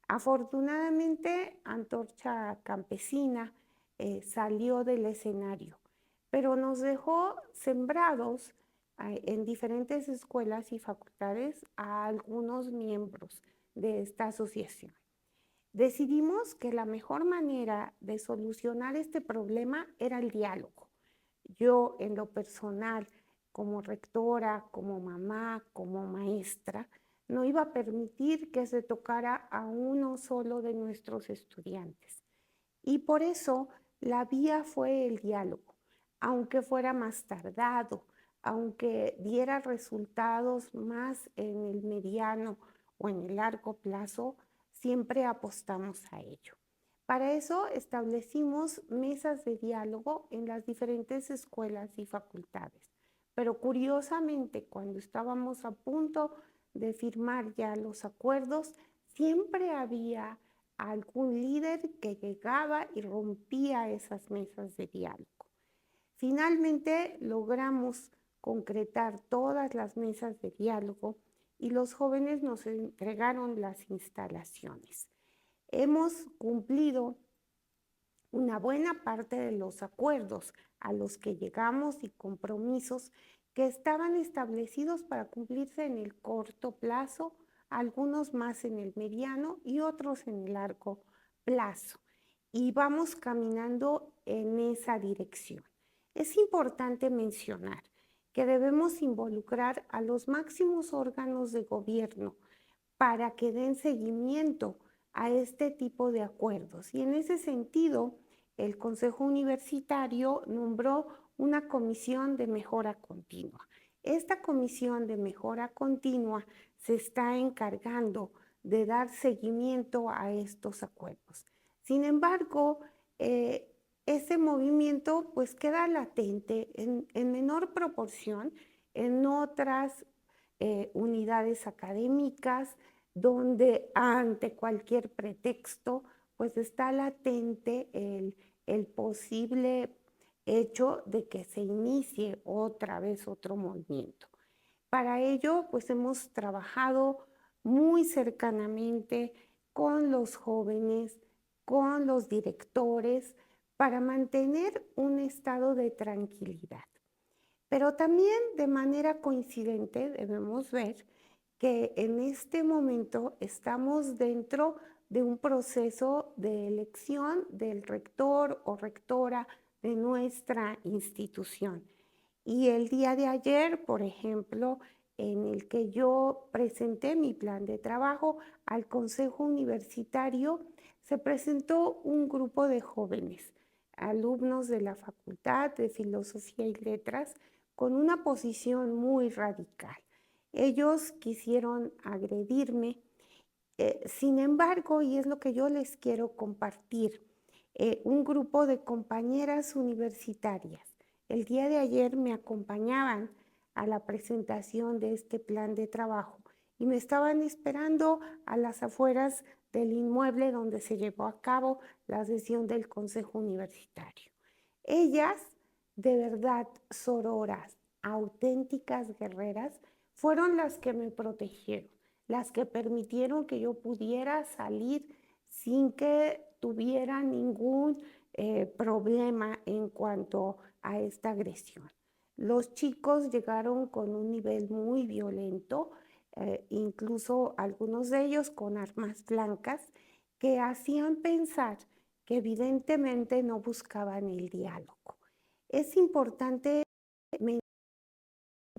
Afortunadamente, Antorcha Campesina salió del escenario, pero nos dejó sembrados en diferentes escuelas y facultades a algunos miembros de esta asociación. Decidimos que la mejor manera de solucionar este problema era el diálogo, yo en lo personal, como rectora, como mamá, como maestra, no iba a permitir que se tocara a uno solo de nuestros estudiantes. Y por eso la vía fue el diálogo, aunque fuera más tardado, aunque diera resultados más en el mediano o en el largo plazo, siempre apostamos a ello. Para eso establecimos mesas de diálogo en las diferentes escuelas y facultades. Pero curiosamente, cuando estábamos a punto de firmar ya los acuerdos, siempre había algún líder que llegaba y rompía esas mesas de diálogo. Finalmente logramos concretar todas las mesas de diálogo y los jóvenes nos entregaron las instalaciones. Hemos cumplido una buena parte de los acuerdos a los que llegamos y compromisos que estaban establecidos para cumplirse en el corto plazo, algunos más en el mediano y otros en el largo plazo. Y vamos caminando en esa dirección. Es importante mencionar que debemos involucrar a los máximos órganos de gobierno para que den seguimiento a este tipo de acuerdos. Y en ese sentido, el Consejo Universitario nombró una comisión de mejora continua. Esta comisión de mejora continua se está encargando de dar seguimiento a estos acuerdos. Sin embargo, ese movimiento pues queda latente en menor proporción en otras unidades académicas, donde ante cualquier pretexto pues está latente el posible hecho de que se inicie otra vez otro movimiento. Para ello pues hemos trabajado muy cercanamente con los jóvenes, con los directores, para mantener un estado de tranquilidad. Pero también de manera coincidente debemos ver que en este momento estamos dentro de un proceso de elección del rector o rectora de nuestra institución. Y el día de ayer, por ejemplo, en el que yo presenté mi plan de trabajo al Consejo Universitario, se presentó un grupo de jóvenes, alumnos de la Facultad de Filosofía y Letras, con una posición muy radical. Ellos quisieron agredirme, sin embargo, y es lo que yo les quiero compartir, un grupo de compañeras universitarias el día de ayer me acompañaban a la presentación de este plan de trabajo y me estaban esperando a las afueras del inmueble donde se llevó a cabo la sesión del Consejo Universitario. Ellas, de verdad sororas, auténticas guerreras, fueron las que me protegieron, las que permitieron que yo pudiera salir sin que tuviera ningún problema en cuanto a esta agresión. Los chicos llegaron con un nivel muy violento, incluso algunos de ellos con armas blancas, que hacían pensar que evidentemente no buscaban el diálogo. Es importante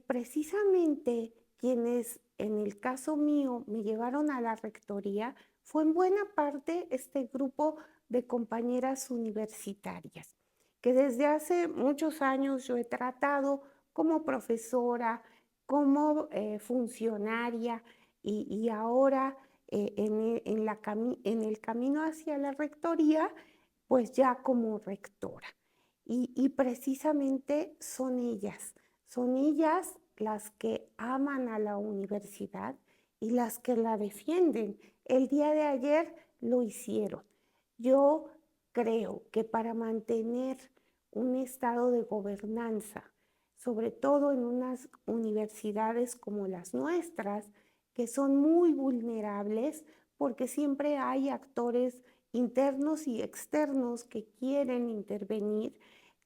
precisamente quienes en el caso mío me llevaron a la rectoría fue en buena parte este grupo de compañeras universitarias, que desde hace muchos años yo he tratado como profesora, como funcionaria y ahora en el camino hacia la rectoría, pues ya como rectora. Y precisamente son ellas las que aman a la universidad y las que la defienden. El día de ayer lo hicieron. Yo creo que para mantener un estado de gobernanza, sobre todo en unas universidades como las nuestras, que son muy vulnerables porque siempre hay actores internos y externos que quieren intervenir,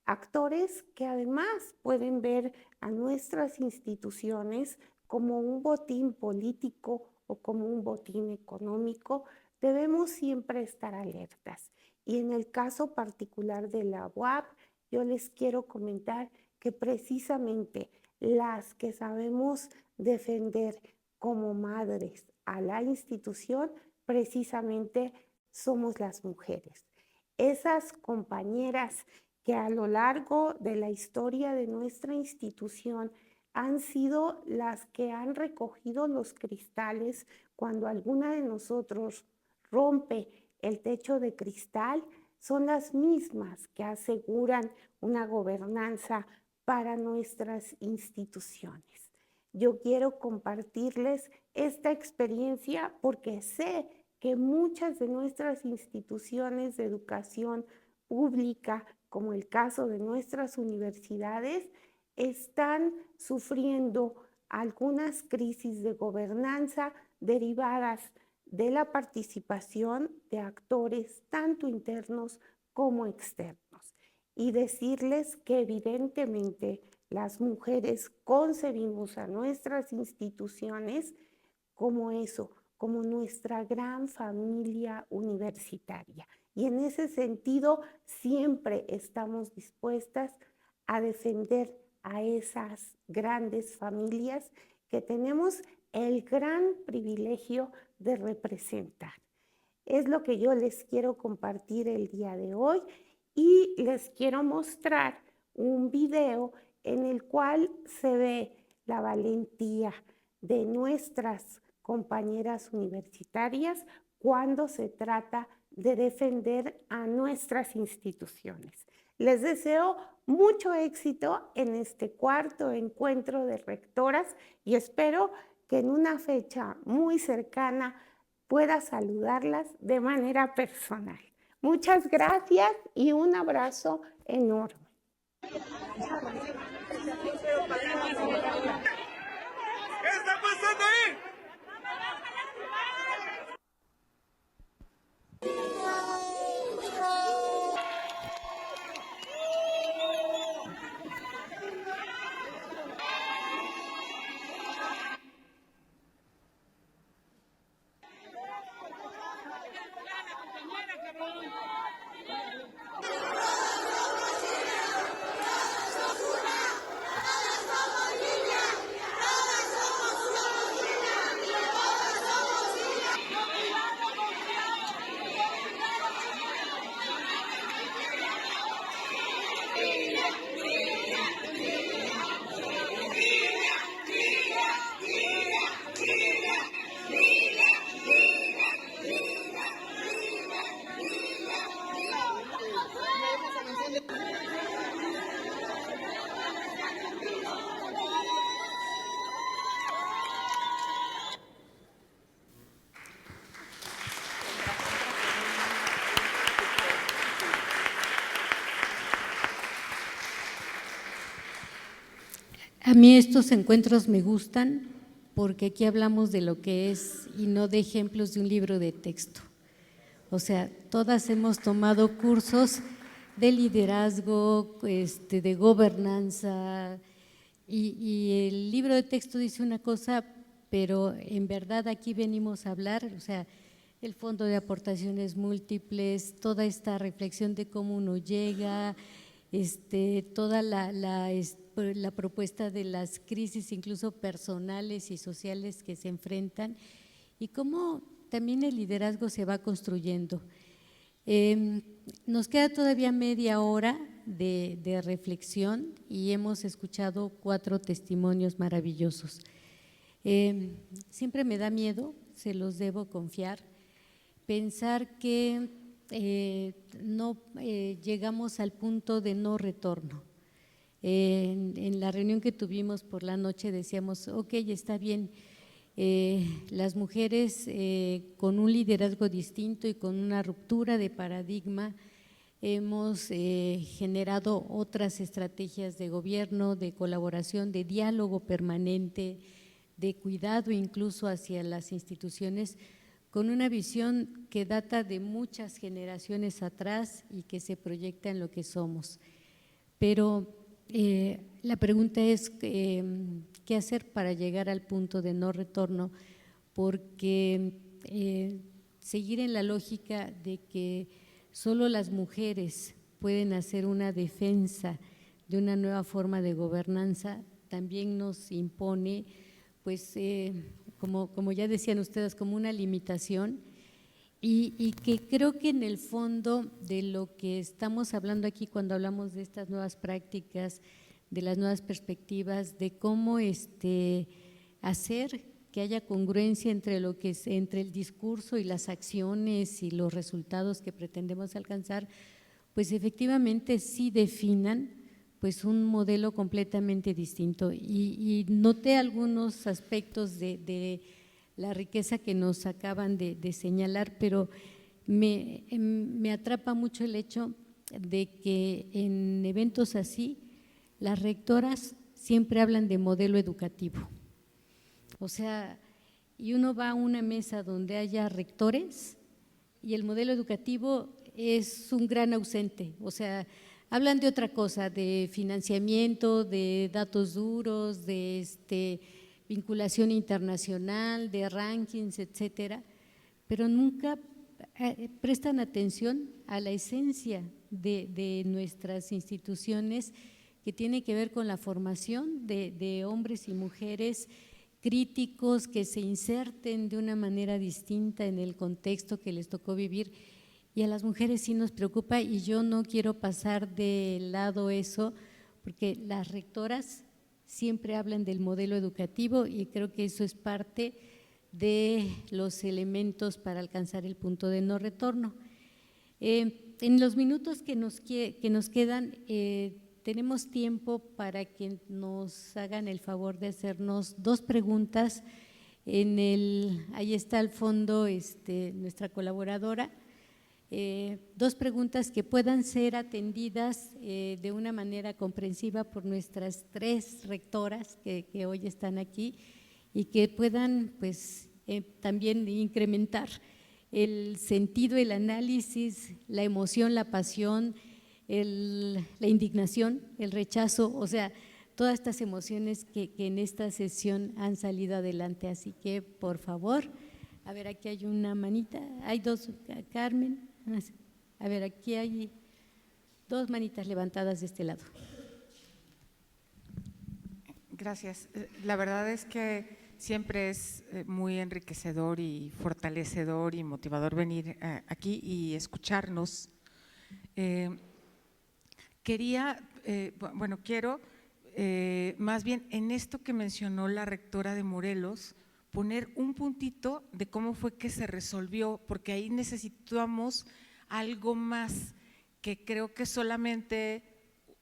actores que además pueden ver a nuestras instituciones como un botín político o como un botín económico. Debemos siempre estar alertas. Y en el caso particular de la UAP, yo les quiero comentar que precisamente las que sabemos defender como madres a la institución, precisamente somos las mujeres. Esas compañeras que a lo largo de la historia de nuestra institución han sido las que han recogido los cristales cuando alguna de nosotros rompe el techo de cristal, son las mismas que aseguran una gobernanza para nuestras instituciones. Yo quiero compartirles esta experiencia porque sé que muchas de nuestras instituciones de educación pública, como el caso de nuestras universidades, están sufriendo algunas crisis de gobernanza derivadas de la participación de actores tanto internos como externos. Y decirles que evidentemente las mujeres concebimos a nuestras instituciones como eso, como nuestra gran familia universitaria. Y en ese sentido siempre estamos dispuestas a defender a esas grandes familias que tenemos el gran privilegio de representar. Es lo que yo les quiero compartir el día de hoy y les quiero mostrar un video en el cual se ve la valentía de nuestras compañeras universitarias cuando se trata de defender a nuestras instituciones. Les deseo mucho éxito en este cuarto encuentro de rectoras y espero que en una fecha muy cercana pueda saludarlas de manera personal. Muchas gracias y un abrazo enorme. ¿Qué está pasando ahí? A mí estos encuentros me gustan porque aquí hablamos de lo que es y no de ejemplos de un libro de texto. O sea, todas hemos tomado cursos de liderazgo, de gobernanza, y el libro de texto dice una cosa, pero en verdad aquí venimos a hablar, o sea, el fondo de aportaciones múltiples, toda esta reflexión de cómo uno llega, toda la propuesta de las crisis incluso personales y sociales que se enfrentan y cómo también el liderazgo se va construyendo. Nos queda todavía media hora de reflexión y hemos escuchado 4 testimonios maravillosos. Siempre me da miedo, se los debo confiar, pensar que no llegamos al punto de no retorno. En la reunión que tuvimos por la noche decíamos, ok, está bien, las mujeres con un liderazgo distinto y con una ruptura de paradigma hemos generado otras estrategias de gobierno, de colaboración, de diálogo permanente, de cuidado incluso hacia las instituciones, con una visión que data de muchas generaciones atrás y que se proyecta en lo que somos. Pero la pregunta es qué hacer para llegar al punto de no retorno, porque seguir en la lógica de que solo las mujeres pueden hacer una defensa de una nueva forma de gobernanza, también nos impone, pues, como ya decían ustedes, como una limitación, y que creo que en el fondo de lo que estamos hablando aquí cuando hablamos de estas nuevas prácticas, de las nuevas perspectivas, de cómo hacer que haya congruencia entre lo que es, entre el discurso y las acciones y los resultados que pretendemos alcanzar, pues efectivamente sí definan pues un modelo completamente distinto. Y noté algunos aspectos de la riqueza que nos acaban de señalar, pero me atrapa mucho el hecho de que en eventos así las rectoras siempre hablan de modelo educativo. O sea, y uno va a una mesa donde haya rectores y el modelo educativo es un gran ausente. O sea, hablan de otra cosa, de financiamiento, de datos duros, de vinculación internacional, de rankings, etcétera, pero nunca prestan atención a la esencia de nuestras instituciones, que tiene que ver con la formación de hombres y mujeres críticos que se inserten de una manera distinta en el contexto que les tocó vivir. Y a las mujeres sí nos preocupa, y yo no quiero pasar de lado eso, porque las rectoras siempre hablan del modelo educativo y creo que eso es parte de los elementos para alcanzar el punto de no retorno. En los minutos que nos quedan, tenemos tiempo para que nos hagan el favor de hacernos dos preguntas. Ahí está al fondo nuestra colaboradora. Dos preguntas que puedan ser atendidas de una manera comprensiva por nuestras tres rectoras que hoy están aquí, y que puedan pues también incrementar el sentido, el análisis, la emoción, la pasión, la indignación, el rechazo, o sea, todas estas emociones que en esta sesión han salido adelante. Así que, por favor, a ver, aquí hay una manita, hay dos, Carmen, a ver, aquí hay dos manitas levantadas de este lado. Gracias. La verdad es que siempre es muy enriquecedor y fortalecedor y motivador venir aquí y escucharnos. Quiero más bien en esto que mencionó la rectora de Morelos, poner un puntito de cómo fue que se resolvió, porque ahí necesitamos algo más, que creo que solamente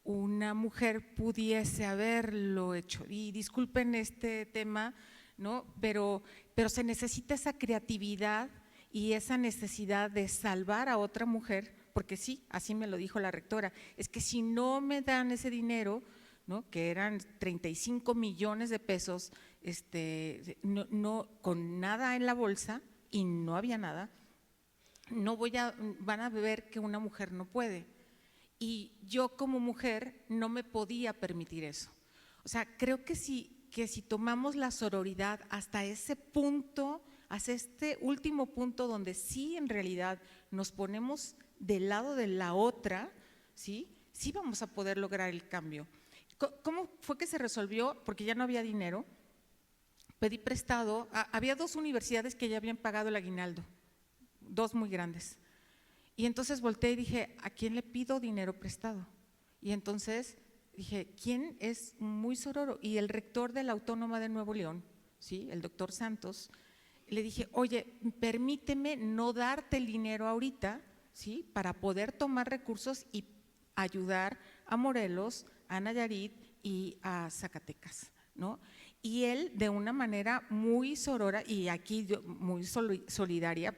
una mujer pudiese haberlo hecho. Y disculpen este tema, ¿no? Pero se necesita esa creatividad y esa necesidad de salvar a otra mujer, porque sí, así me lo dijo la rectora, es que si no me dan ese dinero, ¿no?, que eran 35 millones de pesos, no, con nada en la bolsa, y no había nada, van a ver que una mujer no puede. Y yo como mujer no me podía permitir eso. O sea, creo que si tomamos la sororidad hasta ese punto, hasta este último punto donde sí en realidad nos ponemos del lado de la otra, sí vamos a poder lograr el cambio. ¿Cómo fue que se resolvió? Porque ya no había dinero. Pedí prestado, había dos universidades que ya habían pagado el aguinaldo, dos muy grandes. Y entonces volteé y dije, ¿a quién le pido dinero prestado? Y entonces dije, ¿quién es muy sororo? Y el rector de la Autónoma de Nuevo León, ¿sí?, el doctor Santos, le dije, oye, permíteme no darte el dinero ahorita, ¿sí?, para poder tomar recursos y ayudar a Morelos, a Nayarit y a Zacatecas, ¿no? Y él, de una manera muy sorora y aquí muy solidaria,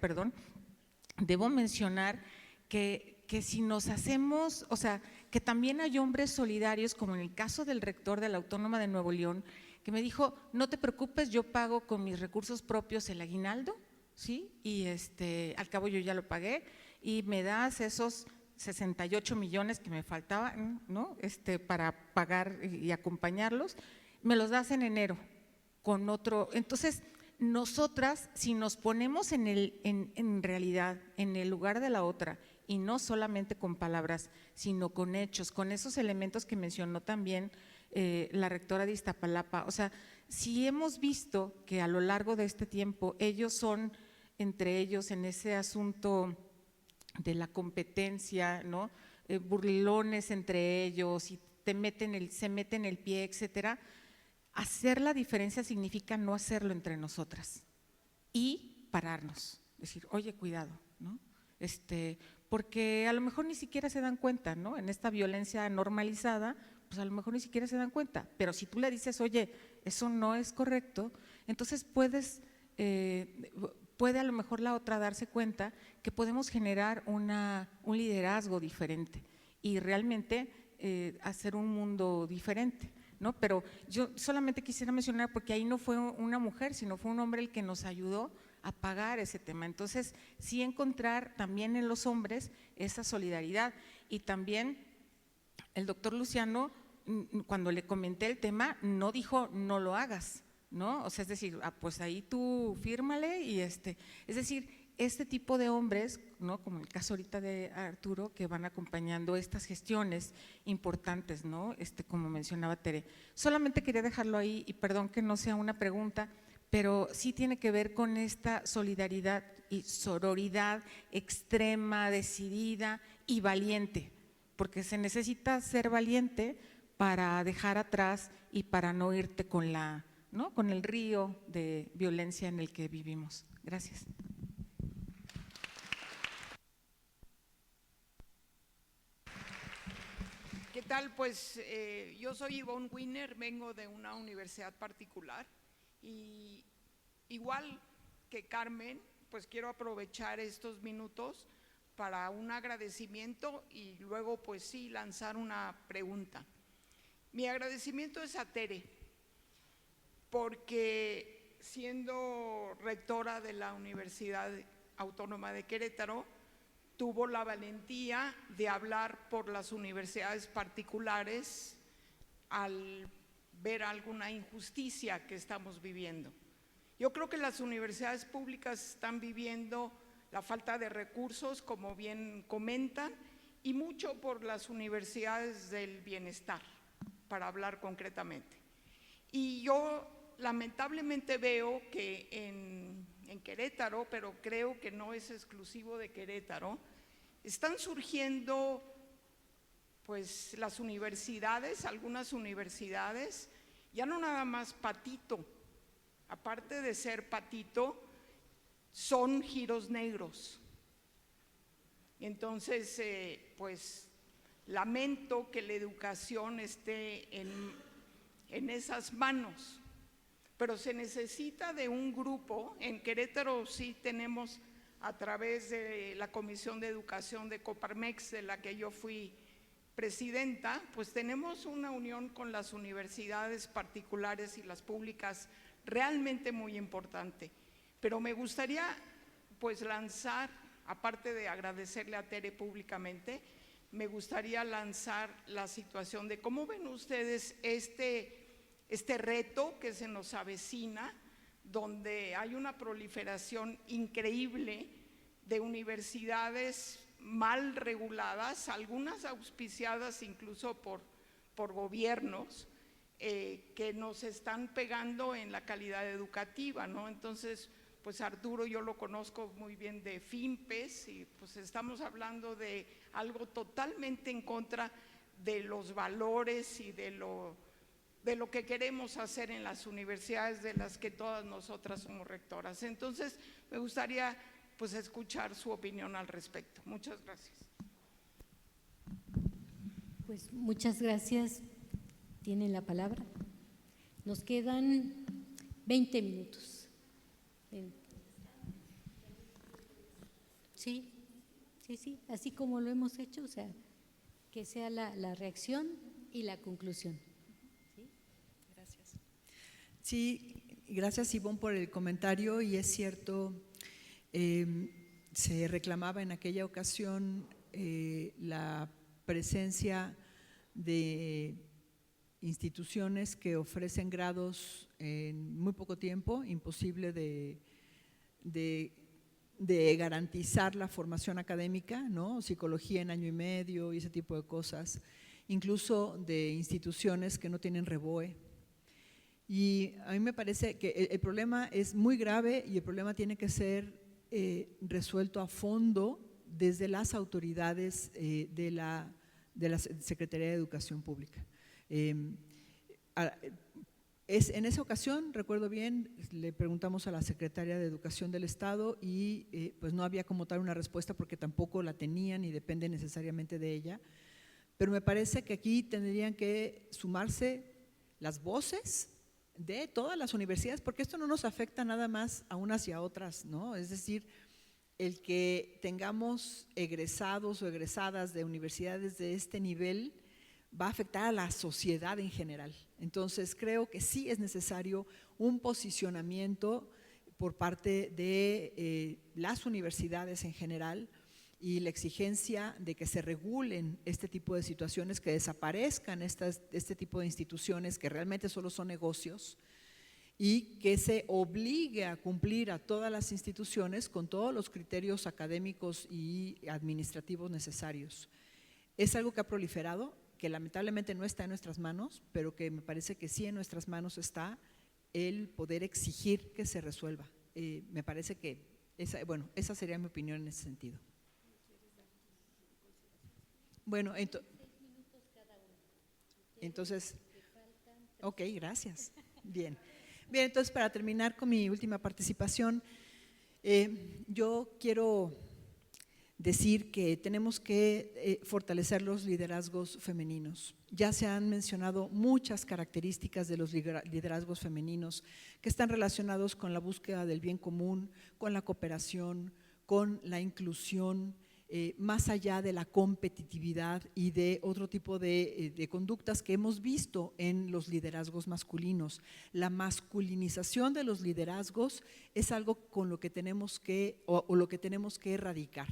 debo mencionar que si nos hacemos, o sea, que también hay hombres solidarios, como en el caso del rector de la Autónoma de Nuevo León, que me dijo, no te preocupes, yo pago con mis recursos propios el aguinaldo, ¿sí? Y al cabo yo ya lo pagué, y me das esos 68 millones que me faltaban, ¿no?, para pagar y acompañarlos, me los das en enero con otro. Entonces, nosotras, si nos ponemos en realidad en el lugar de la otra y no solamente con palabras, sino con hechos, con esos elementos que mencionó también la rectora de Iztapalapa. O sea, si hemos visto que a lo largo de este tiempo ellos son entre ellos en ese asunto de la competencia, ¿no? Burlones entre ellos y se meten el pie, etcétera. Hacer la diferencia significa no hacerlo entre nosotras y pararnos, decir, oye, cuidado, ¿no? Porque a lo mejor ni siquiera se dan cuenta, ¿no? En esta violencia normalizada, pues a lo mejor ni siquiera se dan cuenta, pero si tú le dices, oye, eso no es correcto, entonces puede a lo mejor la otra darse cuenta que podemos generar un liderazgo diferente y realmente hacer un mundo diferente, ¿no? Pero yo solamente quisiera mencionar, porque ahí no fue una mujer, sino fue un hombre el que nos ayudó a pagar ese tema. Entonces, sí encontrar también en los hombres esa solidaridad. Y también el doctor Luciano, cuando le comenté el tema, no dijo no lo hagas, ¿no? O sea, es decir, pues ahí tú fírmale y es decir, este tipo de hombres, ¿no? Como el caso ahorita de Arturo, que van acompañando estas gestiones importantes, ¿no? Como mencionaba Tere. Solamente quería dejarlo ahí y perdón que no sea una pregunta, pero sí tiene que ver con esta solidaridad y sororidad extrema, decidida y valiente, porque se necesita ser valiente para dejar atrás y para no irte con con el río de violencia en el que vivimos. Gracias. ¿Qué tal? Pues yo soy Ivonne Wiener, vengo de una universidad particular y igual que Carmen, pues quiero aprovechar estos minutos para un agradecimiento y luego pues sí lanzar una pregunta. Mi agradecimiento es a Tere, porque siendo rectora de la Universidad Autónoma de Querétaro, tuvo la valentía de hablar por las universidades particulares al ver alguna injusticia que estamos viviendo. Yo creo que las universidades públicas están viviendo la falta de recursos, como bien comentan, y mucho por las universidades del bienestar, para hablar concretamente. Y yo lamentablemente veo que en Querétaro, pero creo que no es exclusivo de Querétaro, están surgiendo pues las universidades, algunas universidades, ya no nada más patito, aparte de ser patito, son giros negros. Entonces, pues lamento que la educación esté en esas manos, pero se necesita de un grupo. En Querétaro sí tenemos, a través de la Comisión de Educación de Coparmex, de la que yo fui presidenta, pues tenemos una unión con las universidades particulares y las públicas realmente muy importante. Pero me gustaría pues lanzar, aparte de agradecerle a Tere públicamente, me gustaría lanzar la situación de cómo ven ustedes este reto que se nos avecina, donde hay una proliferación increíble de universidades mal reguladas, algunas auspiciadas incluso por gobiernos que nos están pegando en la calidad educativa, ¿no? Entonces, pues Arturo yo lo conozco muy bien de FIMPES y pues estamos hablando de algo totalmente en contra de los valores y de lo que queremos hacer en las universidades de las que todas nosotras somos rectoras. Entonces, me gustaría pues escuchar su opinión al respecto. Muchas gracias. Pues muchas gracias. Tienen la palabra. Nos quedan 20 minutos. Sí, así como lo hemos hecho, o sea, que sea la reacción y la conclusión. Sí, gracias Ivonne por el comentario y es cierto, se reclamaba en aquella ocasión la presencia de instituciones que ofrecen grados en muy poco tiempo, imposible de de garantizar la formación académica, ¿no? Psicología en año y medio y ese tipo de cosas, incluso de instituciones que no tienen REBOE. Y a mí me parece que el problema es muy grave y el problema tiene que ser resuelto a fondo desde las autoridades de la Secretaría de Educación Pública. En esa ocasión, recuerdo bien, le preguntamos a la Secretaria de Educación del Estado y pues no había como tal una respuesta porque tampoco la tenían y depende necesariamente de ella, pero me parece que aquí tendrían que sumarse las voces de todas las universidades, porque esto no nos afecta nada más a unas y a otras, ¿no? Es decir, el que tengamos egresados o egresadas de universidades de este nivel va a afectar a la sociedad en general. Entonces creo que sí es necesario un posicionamiento por parte de las universidades en general y la exigencia de que se regulen este tipo de situaciones, que desaparezcan este tipo de instituciones que realmente solo son negocios y que se obligue a cumplir a todas las instituciones con todos los criterios académicos y administrativos necesarios. Es algo que ha proliferado, que lamentablemente no está en nuestras manos, pero que me parece que sí en nuestras manos está el poder exigir que se resuelva. Me parece que esa sería mi opinión en ese sentido. Bueno, entonces, ok, gracias. Bien, entonces para terminar con mi última participación, yo quiero decir que tenemos que fortalecer los liderazgos femeninos. Ya se han mencionado muchas características de los liderazgos femeninos que están relacionados con la búsqueda del bien común, con la cooperación, con la inclusión, más allá de la competitividad y de otro tipo de conductas que hemos visto en los liderazgos masculinos. La masculinización de los liderazgos es algo con lo que tenemos que, o lo que tenemos que erradicar.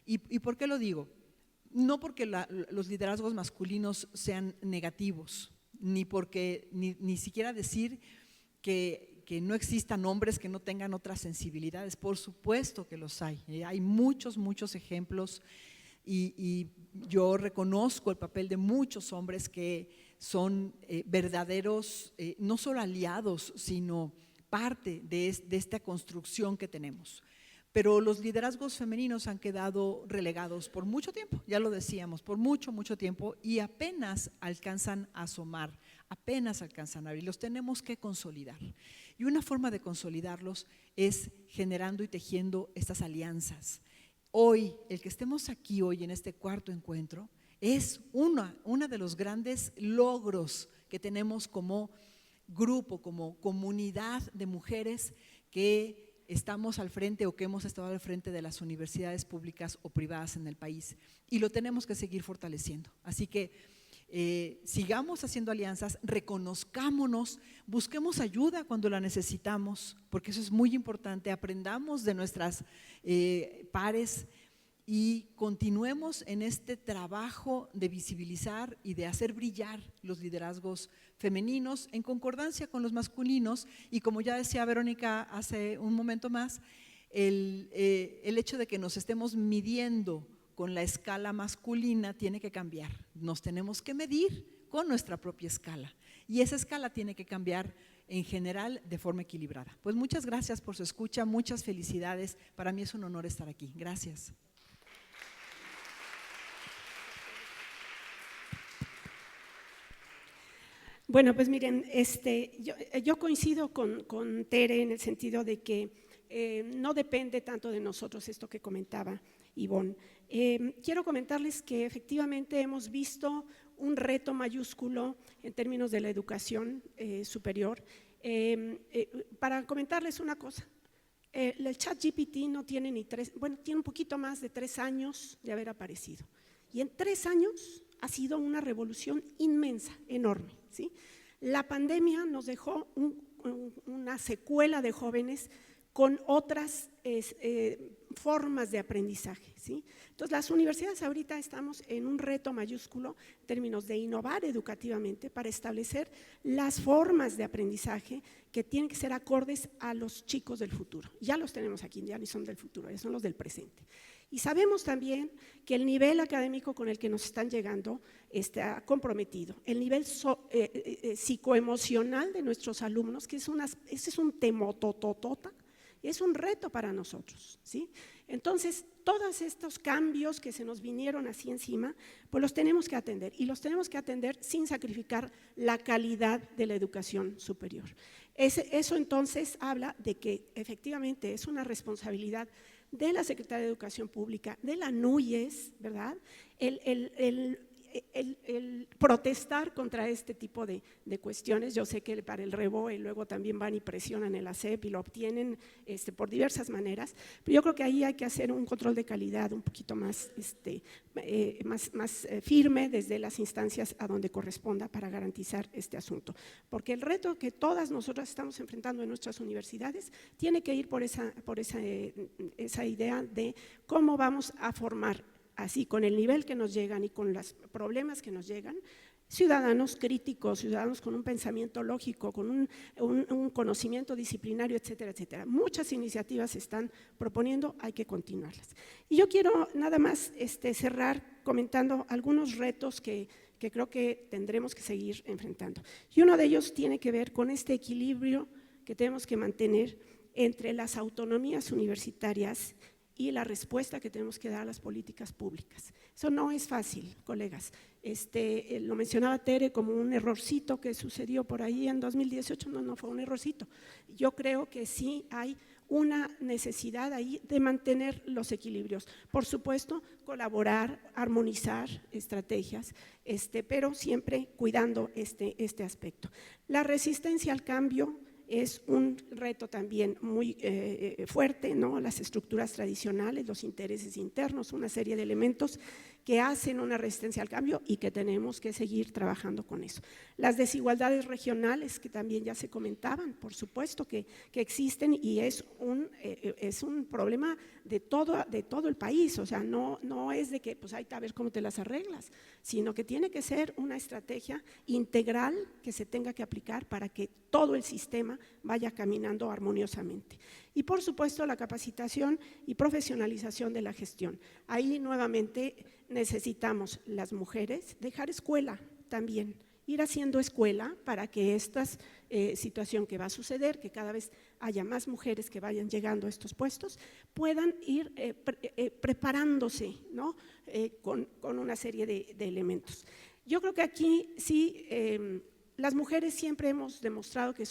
¿Y por qué lo digo? No porque los liderazgos masculinos sean negativos, ni porque ni siquiera decir que no existan hombres que no tengan otras sensibilidades. Por supuesto que los hay. Hay muchos ejemplos y yo reconozco el papel de muchos hombres que son verdaderos, no solo aliados, sino parte de esta construcción que tenemos. Pero los liderazgos femeninos han quedado relegados por mucho tiempo, ya lo decíamos, por mucho tiempo, y apenas alcanzan a asomar, apenas alcanzan a abrir. Los tenemos que consolidar. Y una forma de consolidarlos es generando y tejiendo estas alianzas. Hoy, el que estemos aquí hoy en este cuarto encuentro es una de los grandes logros que tenemos como grupo, como comunidad de mujeres que estamos al frente o que hemos estado al frente de las universidades públicas o privadas en el país, y lo tenemos que seguir fortaleciendo. Así que sigamos haciendo alianzas, reconozcámonos, busquemos ayuda cuando la necesitamos, porque eso es muy importante, aprendamos de nuestras pares y continuemos en este trabajo de visibilizar y de hacer brillar los liderazgos femeninos en concordancia con los masculinos. Y como ya decía Verónica hace un momento más, el hecho de que nos estemos midiendo con la escala masculina tiene que cambiar. Nos tenemos que medir con nuestra propia escala y esa escala tiene que cambiar en general de forma equilibrada. Pues muchas gracias por su escucha, muchas felicidades. Para mí es un honor estar aquí. Gracias. Bueno, pues miren, yo coincido con Tere en el sentido de que no depende tanto de nosotros esto que comentaba Ivonne. Quiero comentarles que efectivamente hemos visto un reto mayúsculo en términos de la educación superior. Para comentarles una cosa, el ChatGPT no tiene tiene un poquito más de 3 años de haber aparecido. Y en 3 años ha sido una revolución inmensa, enorme, ¿sí? La pandemia nos dejó una secuela de jóvenes con otras formas de aprendizaje, ¿sí? Entonces, las universidades ahorita estamos en un reto mayúsculo en términos de innovar educativamente para establecer las formas de aprendizaje que tienen que ser acordes a los chicos del futuro. Ya los tenemos aquí, ya no son del futuro, ya son los del presente. Y sabemos también que el nivel académico con el que nos están llegando está comprometido. El nivel psicoemocional de nuestros alumnos, que ese es un temotototota, es un reto para nosotros, ¿sí? Entonces, todos estos cambios que se nos vinieron así encima, pues los tenemos que atender, y los tenemos que atender sin sacrificar la calidad de la educación superior. Eso entonces habla de que efectivamente es una responsabilidad de la Secretaría de Educación Pública, de la NUYES, ¿verdad? El protestar contra este tipo de cuestiones. Yo sé que para el REBOE luego también van y presionan el ACEP y lo obtienen por diversas maneras, pero yo creo que ahí hay que hacer un control de calidad un poquito más, más firme desde las instancias a donde corresponda para garantizar este asunto, porque el reto que todas nosotras estamos enfrentando en nuestras universidades tiene que ir por esa idea de cómo vamos a formar, así con el nivel que nos llegan y con los problemas que nos llegan, ciudadanos críticos, ciudadanos con un pensamiento lógico, con un conocimiento disciplinario, etcétera, etcétera. Muchas iniciativas se están proponiendo, hay que continuarlas. Y yo quiero nada más cerrar comentando algunos retos que creo que tendremos que seguir enfrentando. Y uno de ellos tiene que ver con este equilibrio que tenemos que mantener entre las autonomías universitarias y la respuesta que tenemos que dar a las políticas públicas. Eso no es fácil, colegas. Lo mencionaba Tere como un errorcito que sucedió por ahí en 2018, no fue un errorcito. Yo creo que sí hay una necesidad ahí de mantener los equilibrios. Por supuesto, colaborar, armonizar estrategias, pero siempre cuidando este aspecto. La resistencia al cambio es un reto también muy fuerte, ¿no? Las estructuras tradicionales, los intereses internos, una serie de elementos que hacen una resistencia al cambio y que tenemos que seguir trabajando con eso. Las desigualdades regionales, que también ya se comentaban, por supuesto que existen, y es un problema de todo el país. O sea, no es de que pues hay que ver cómo te las arreglas, sino que tiene que ser una estrategia integral que se tenga que aplicar para que todo el sistema vaya caminando armoniosamente. Y por supuesto la capacitación y profesionalización de la gestión. Ahí nuevamente necesitamos las mujeres dejar escuela también, ir haciendo escuela para que esta situación que va a suceder, que cada vez haya más mujeres que vayan llegando a estos puestos, puedan ir preparándose, ¿no? Con una serie de elementos. Yo creo que aquí sí, las mujeres siempre hemos demostrado que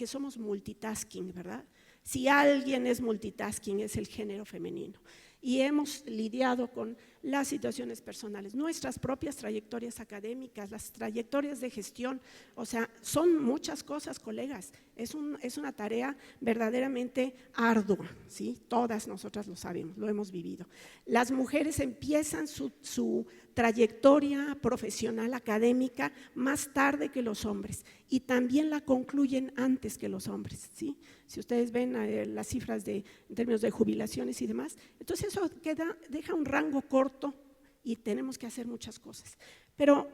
somos multitasking, ¿verdad? Si alguien es multitasking es el género femenino, y hemos lidiado con las situaciones personales, nuestras propias trayectorias académicas, las trayectorias de gestión. O sea, son muchas cosas, colegas, es una tarea verdaderamente ardua, ¿sí? Todas nosotras lo sabemos, lo hemos vivido. Las mujeres empiezan su trayectoria profesional académica más tarde que los hombres, y también la concluyen antes que los hombres, ¿sí? Si ustedes ven las cifras en términos de jubilaciones y demás, entonces eso deja un rango corto y tenemos que hacer muchas cosas. Pero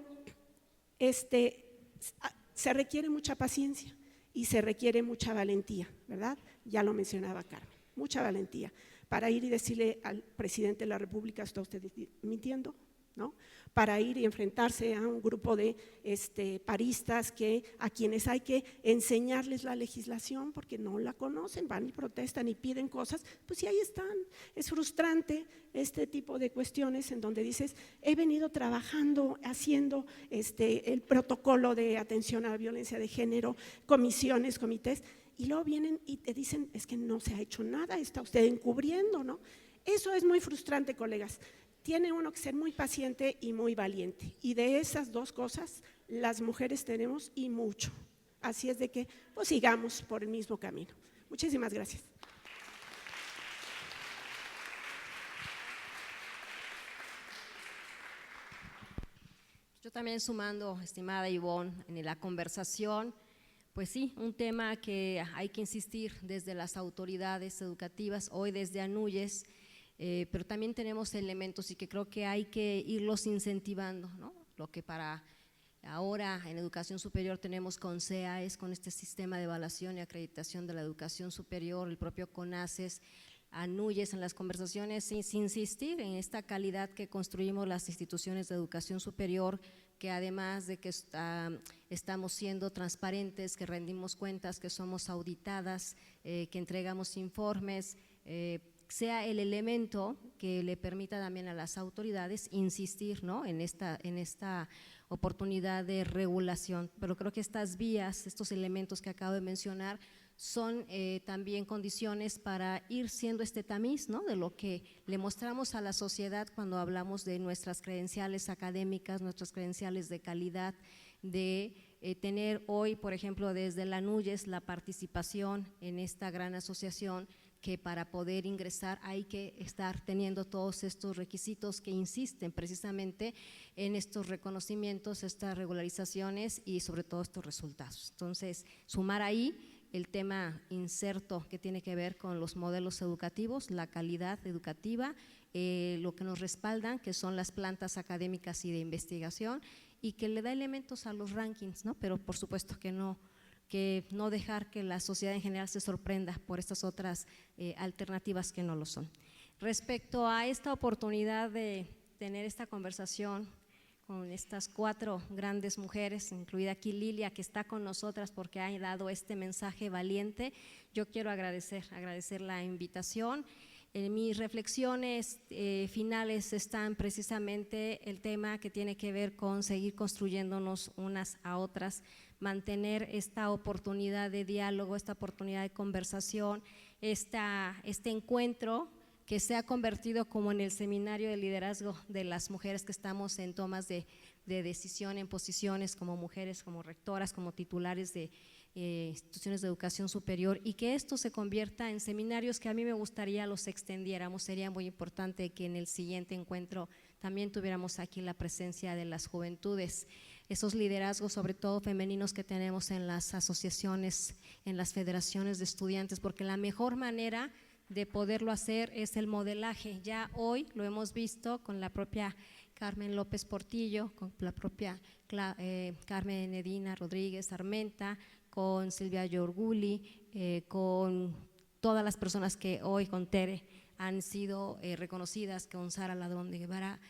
se requiere mucha paciencia y se requiere mucha valentía, ¿verdad? Ya lo mencionaba Carmen, mucha valentía para ir y decirle al presidente de la República: ¿está usted mintiendo? ¿No? Para ir y enfrentarse a un grupo de paristas a quienes hay que enseñarles la legislación porque no la conocen, van y protestan y piden cosas, pues sí, ahí están. Es frustrante este tipo de cuestiones en donde dices: he venido trabajando, haciendo el protocolo de atención a la violencia de género, comisiones, comités, y luego vienen y te dicen: es que no se ha hecho nada, está usted encubriendo, ¿no? Eso es muy frustrante, colegas. Tiene uno que ser muy paciente y muy valiente, y de esas dos cosas las mujeres tenemos y mucho. Así es de que pues sigamos por el mismo camino. Muchísimas gracias. Yo también sumando, estimada Ivonne, en la conversación, Pues sí, un tema que hay que insistir desde las autoridades educativas, hoy desde ANUYES, pero también tenemos elementos y que creo que hay que irlos incentivando, ¿no? Lo que para ahora en educación superior tenemos con CEAES, con este sistema de evaluación y acreditación de la educación superior, el propio CONACES, ANUYES, en las conversaciones, insistir en esta calidad que construimos las instituciones de educación superior, que además de que estamos siendo transparentes, que rendimos cuentas, que somos auditadas, que entregamos informes, sea el elemento que le permita también a las autoridades insistir, ¿no?, en esta oportunidad de regulación. Pero creo que estas vías, estos elementos que acabo de mencionar, son también condiciones para ir siendo este tamiz, ¿no?, de lo que le mostramos a la sociedad cuando hablamos de nuestras credenciales académicas, nuestras credenciales de calidad, de tener hoy, por ejemplo, desde la ANUYES, la participación en esta gran asociación, que para poder ingresar hay que estar teniendo todos estos requisitos que insisten precisamente en estos reconocimientos, estas regularizaciones y sobre todo estos resultados. Entonces, sumar ahí el tema inserto que tiene que ver con los modelos educativos, la calidad educativa, lo que nos respaldan, que son las plantas académicas y de investigación, y que le da elementos a los rankings, ¿no? Pero por supuesto que no dejar que la sociedad en general se sorprenda por estas otras alternativas que no lo son. Respecto a esta oportunidad de tener esta conversación con estas 4 grandes mujeres, incluida aquí Lilia, que está con nosotras porque ha dado este mensaje valiente, yo quiero agradecer la invitación. Mis reflexiones finales están precisamente el tema que tiene que ver con seguir construyéndonos unas a otras, mantener esta oportunidad de diálogo, esta oportunidad de conversación, este encuentro que se ha convertido como en el seminario de liderazgo de las mujeres que estamos en tomas de decisión, en posiciones como mujeres, como rectoras, como titulares de instituciones de educación superior, y que esto se convierta en seminarios que a mí me gustaría los extendiéramos. Sería muy importante que en el siguiente encuentro también tuviéramos aquí la presencia de las juventudes, esos liderazgos sobre todo femeninos que tenemos en las asociaciones, en las federaciones de estudiantes, porque la mejor manera de poderlo hacer es el modelaje. Ya hoy lo hemos visto con la propia Carmen López Portillo, con la propia Carmen Edina Rodríguez Armenta, con Silvia Yorguli, con todas las personas que hoy con Tere han sido reconocidas, con Sara Ladrón de Guevara.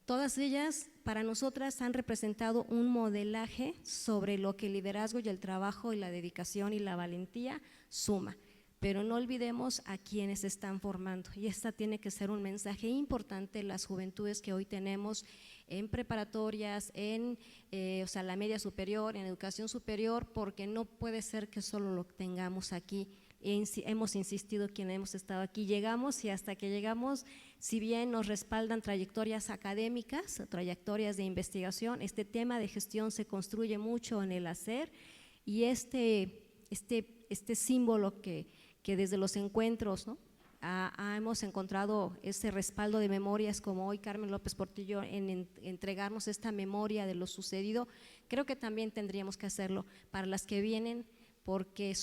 Todas ellas para nosotras han representado un modelaje sobre lo que el liderazgo y el trabajo y la dedicación y la valentía suma. Pero no olvidemos a quienes están formando, y esta tiene que ser un mensaje importante en las juventudes que hoy tenemos en preparatorias, en la media superior, en educación superior, porque no puede ser que solo lo tengamos aquí. Hemos insistido quienes hemos estado aquí, llegamos y hasta que llegamos, si bien nos respaldan trayectorias académicas, trayectorias de investigación, este tema de gestión se construye mucho en el hacer, y este símbolo que desde los encuentros, ¿no?, hemos encontrado ese respaldo de memorias, como hoy Carmen López Portillo, en entregarnos esta memoria de lo sucedido. Creo que también tendríamos que hacerlo para las que vienen, porque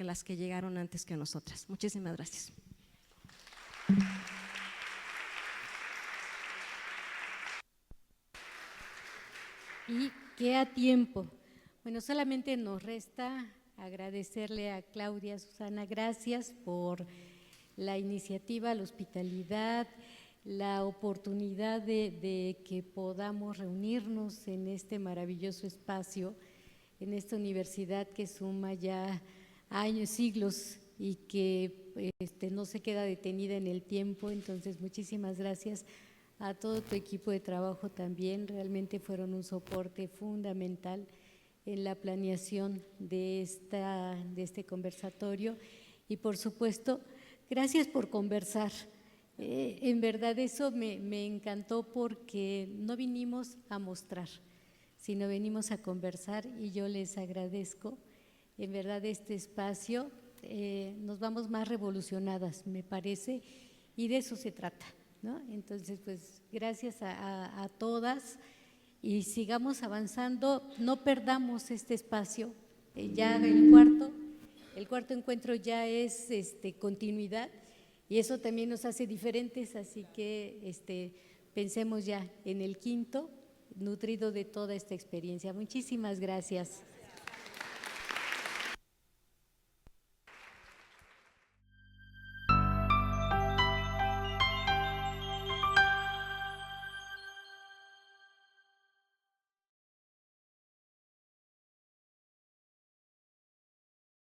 las que llegaron antes que nosotras. Muchísimas gracias. Y qué a tiempo. Bueno, solamente nos resta agradecerle a Claudia, Susana, gracias por la iniciativa, la hospitalidad, la oportunidad de que podamos reunirnos en este maravilloso espacio, en esta universidad que suma ya años, siglos, y que no se queda detenida en el tiempo. Entonces, muchísimas gracias a todo tu equipo de trabajo también, realmente fueron un soporte fundamental en la planeación de este conversatorio, y por supuesto, gracias por conversar. En verdad eso me encantó, porque no vinimos a mostrar, sino venimos a conversar, y yo les agradezco en verdad este espacio. Nos vamos más revolucionadas, me parece, y de eso se trata, ¿no? Entonces, pues gracias a todas, y sigamos avanzando, no perdamos este espacio, ya el cuarto encuentro ya es continuidad y eso también nos hace diferentes, así que pensemos ya en el quinto, nutrido de toda esta experiencia. Muchísimas gracias.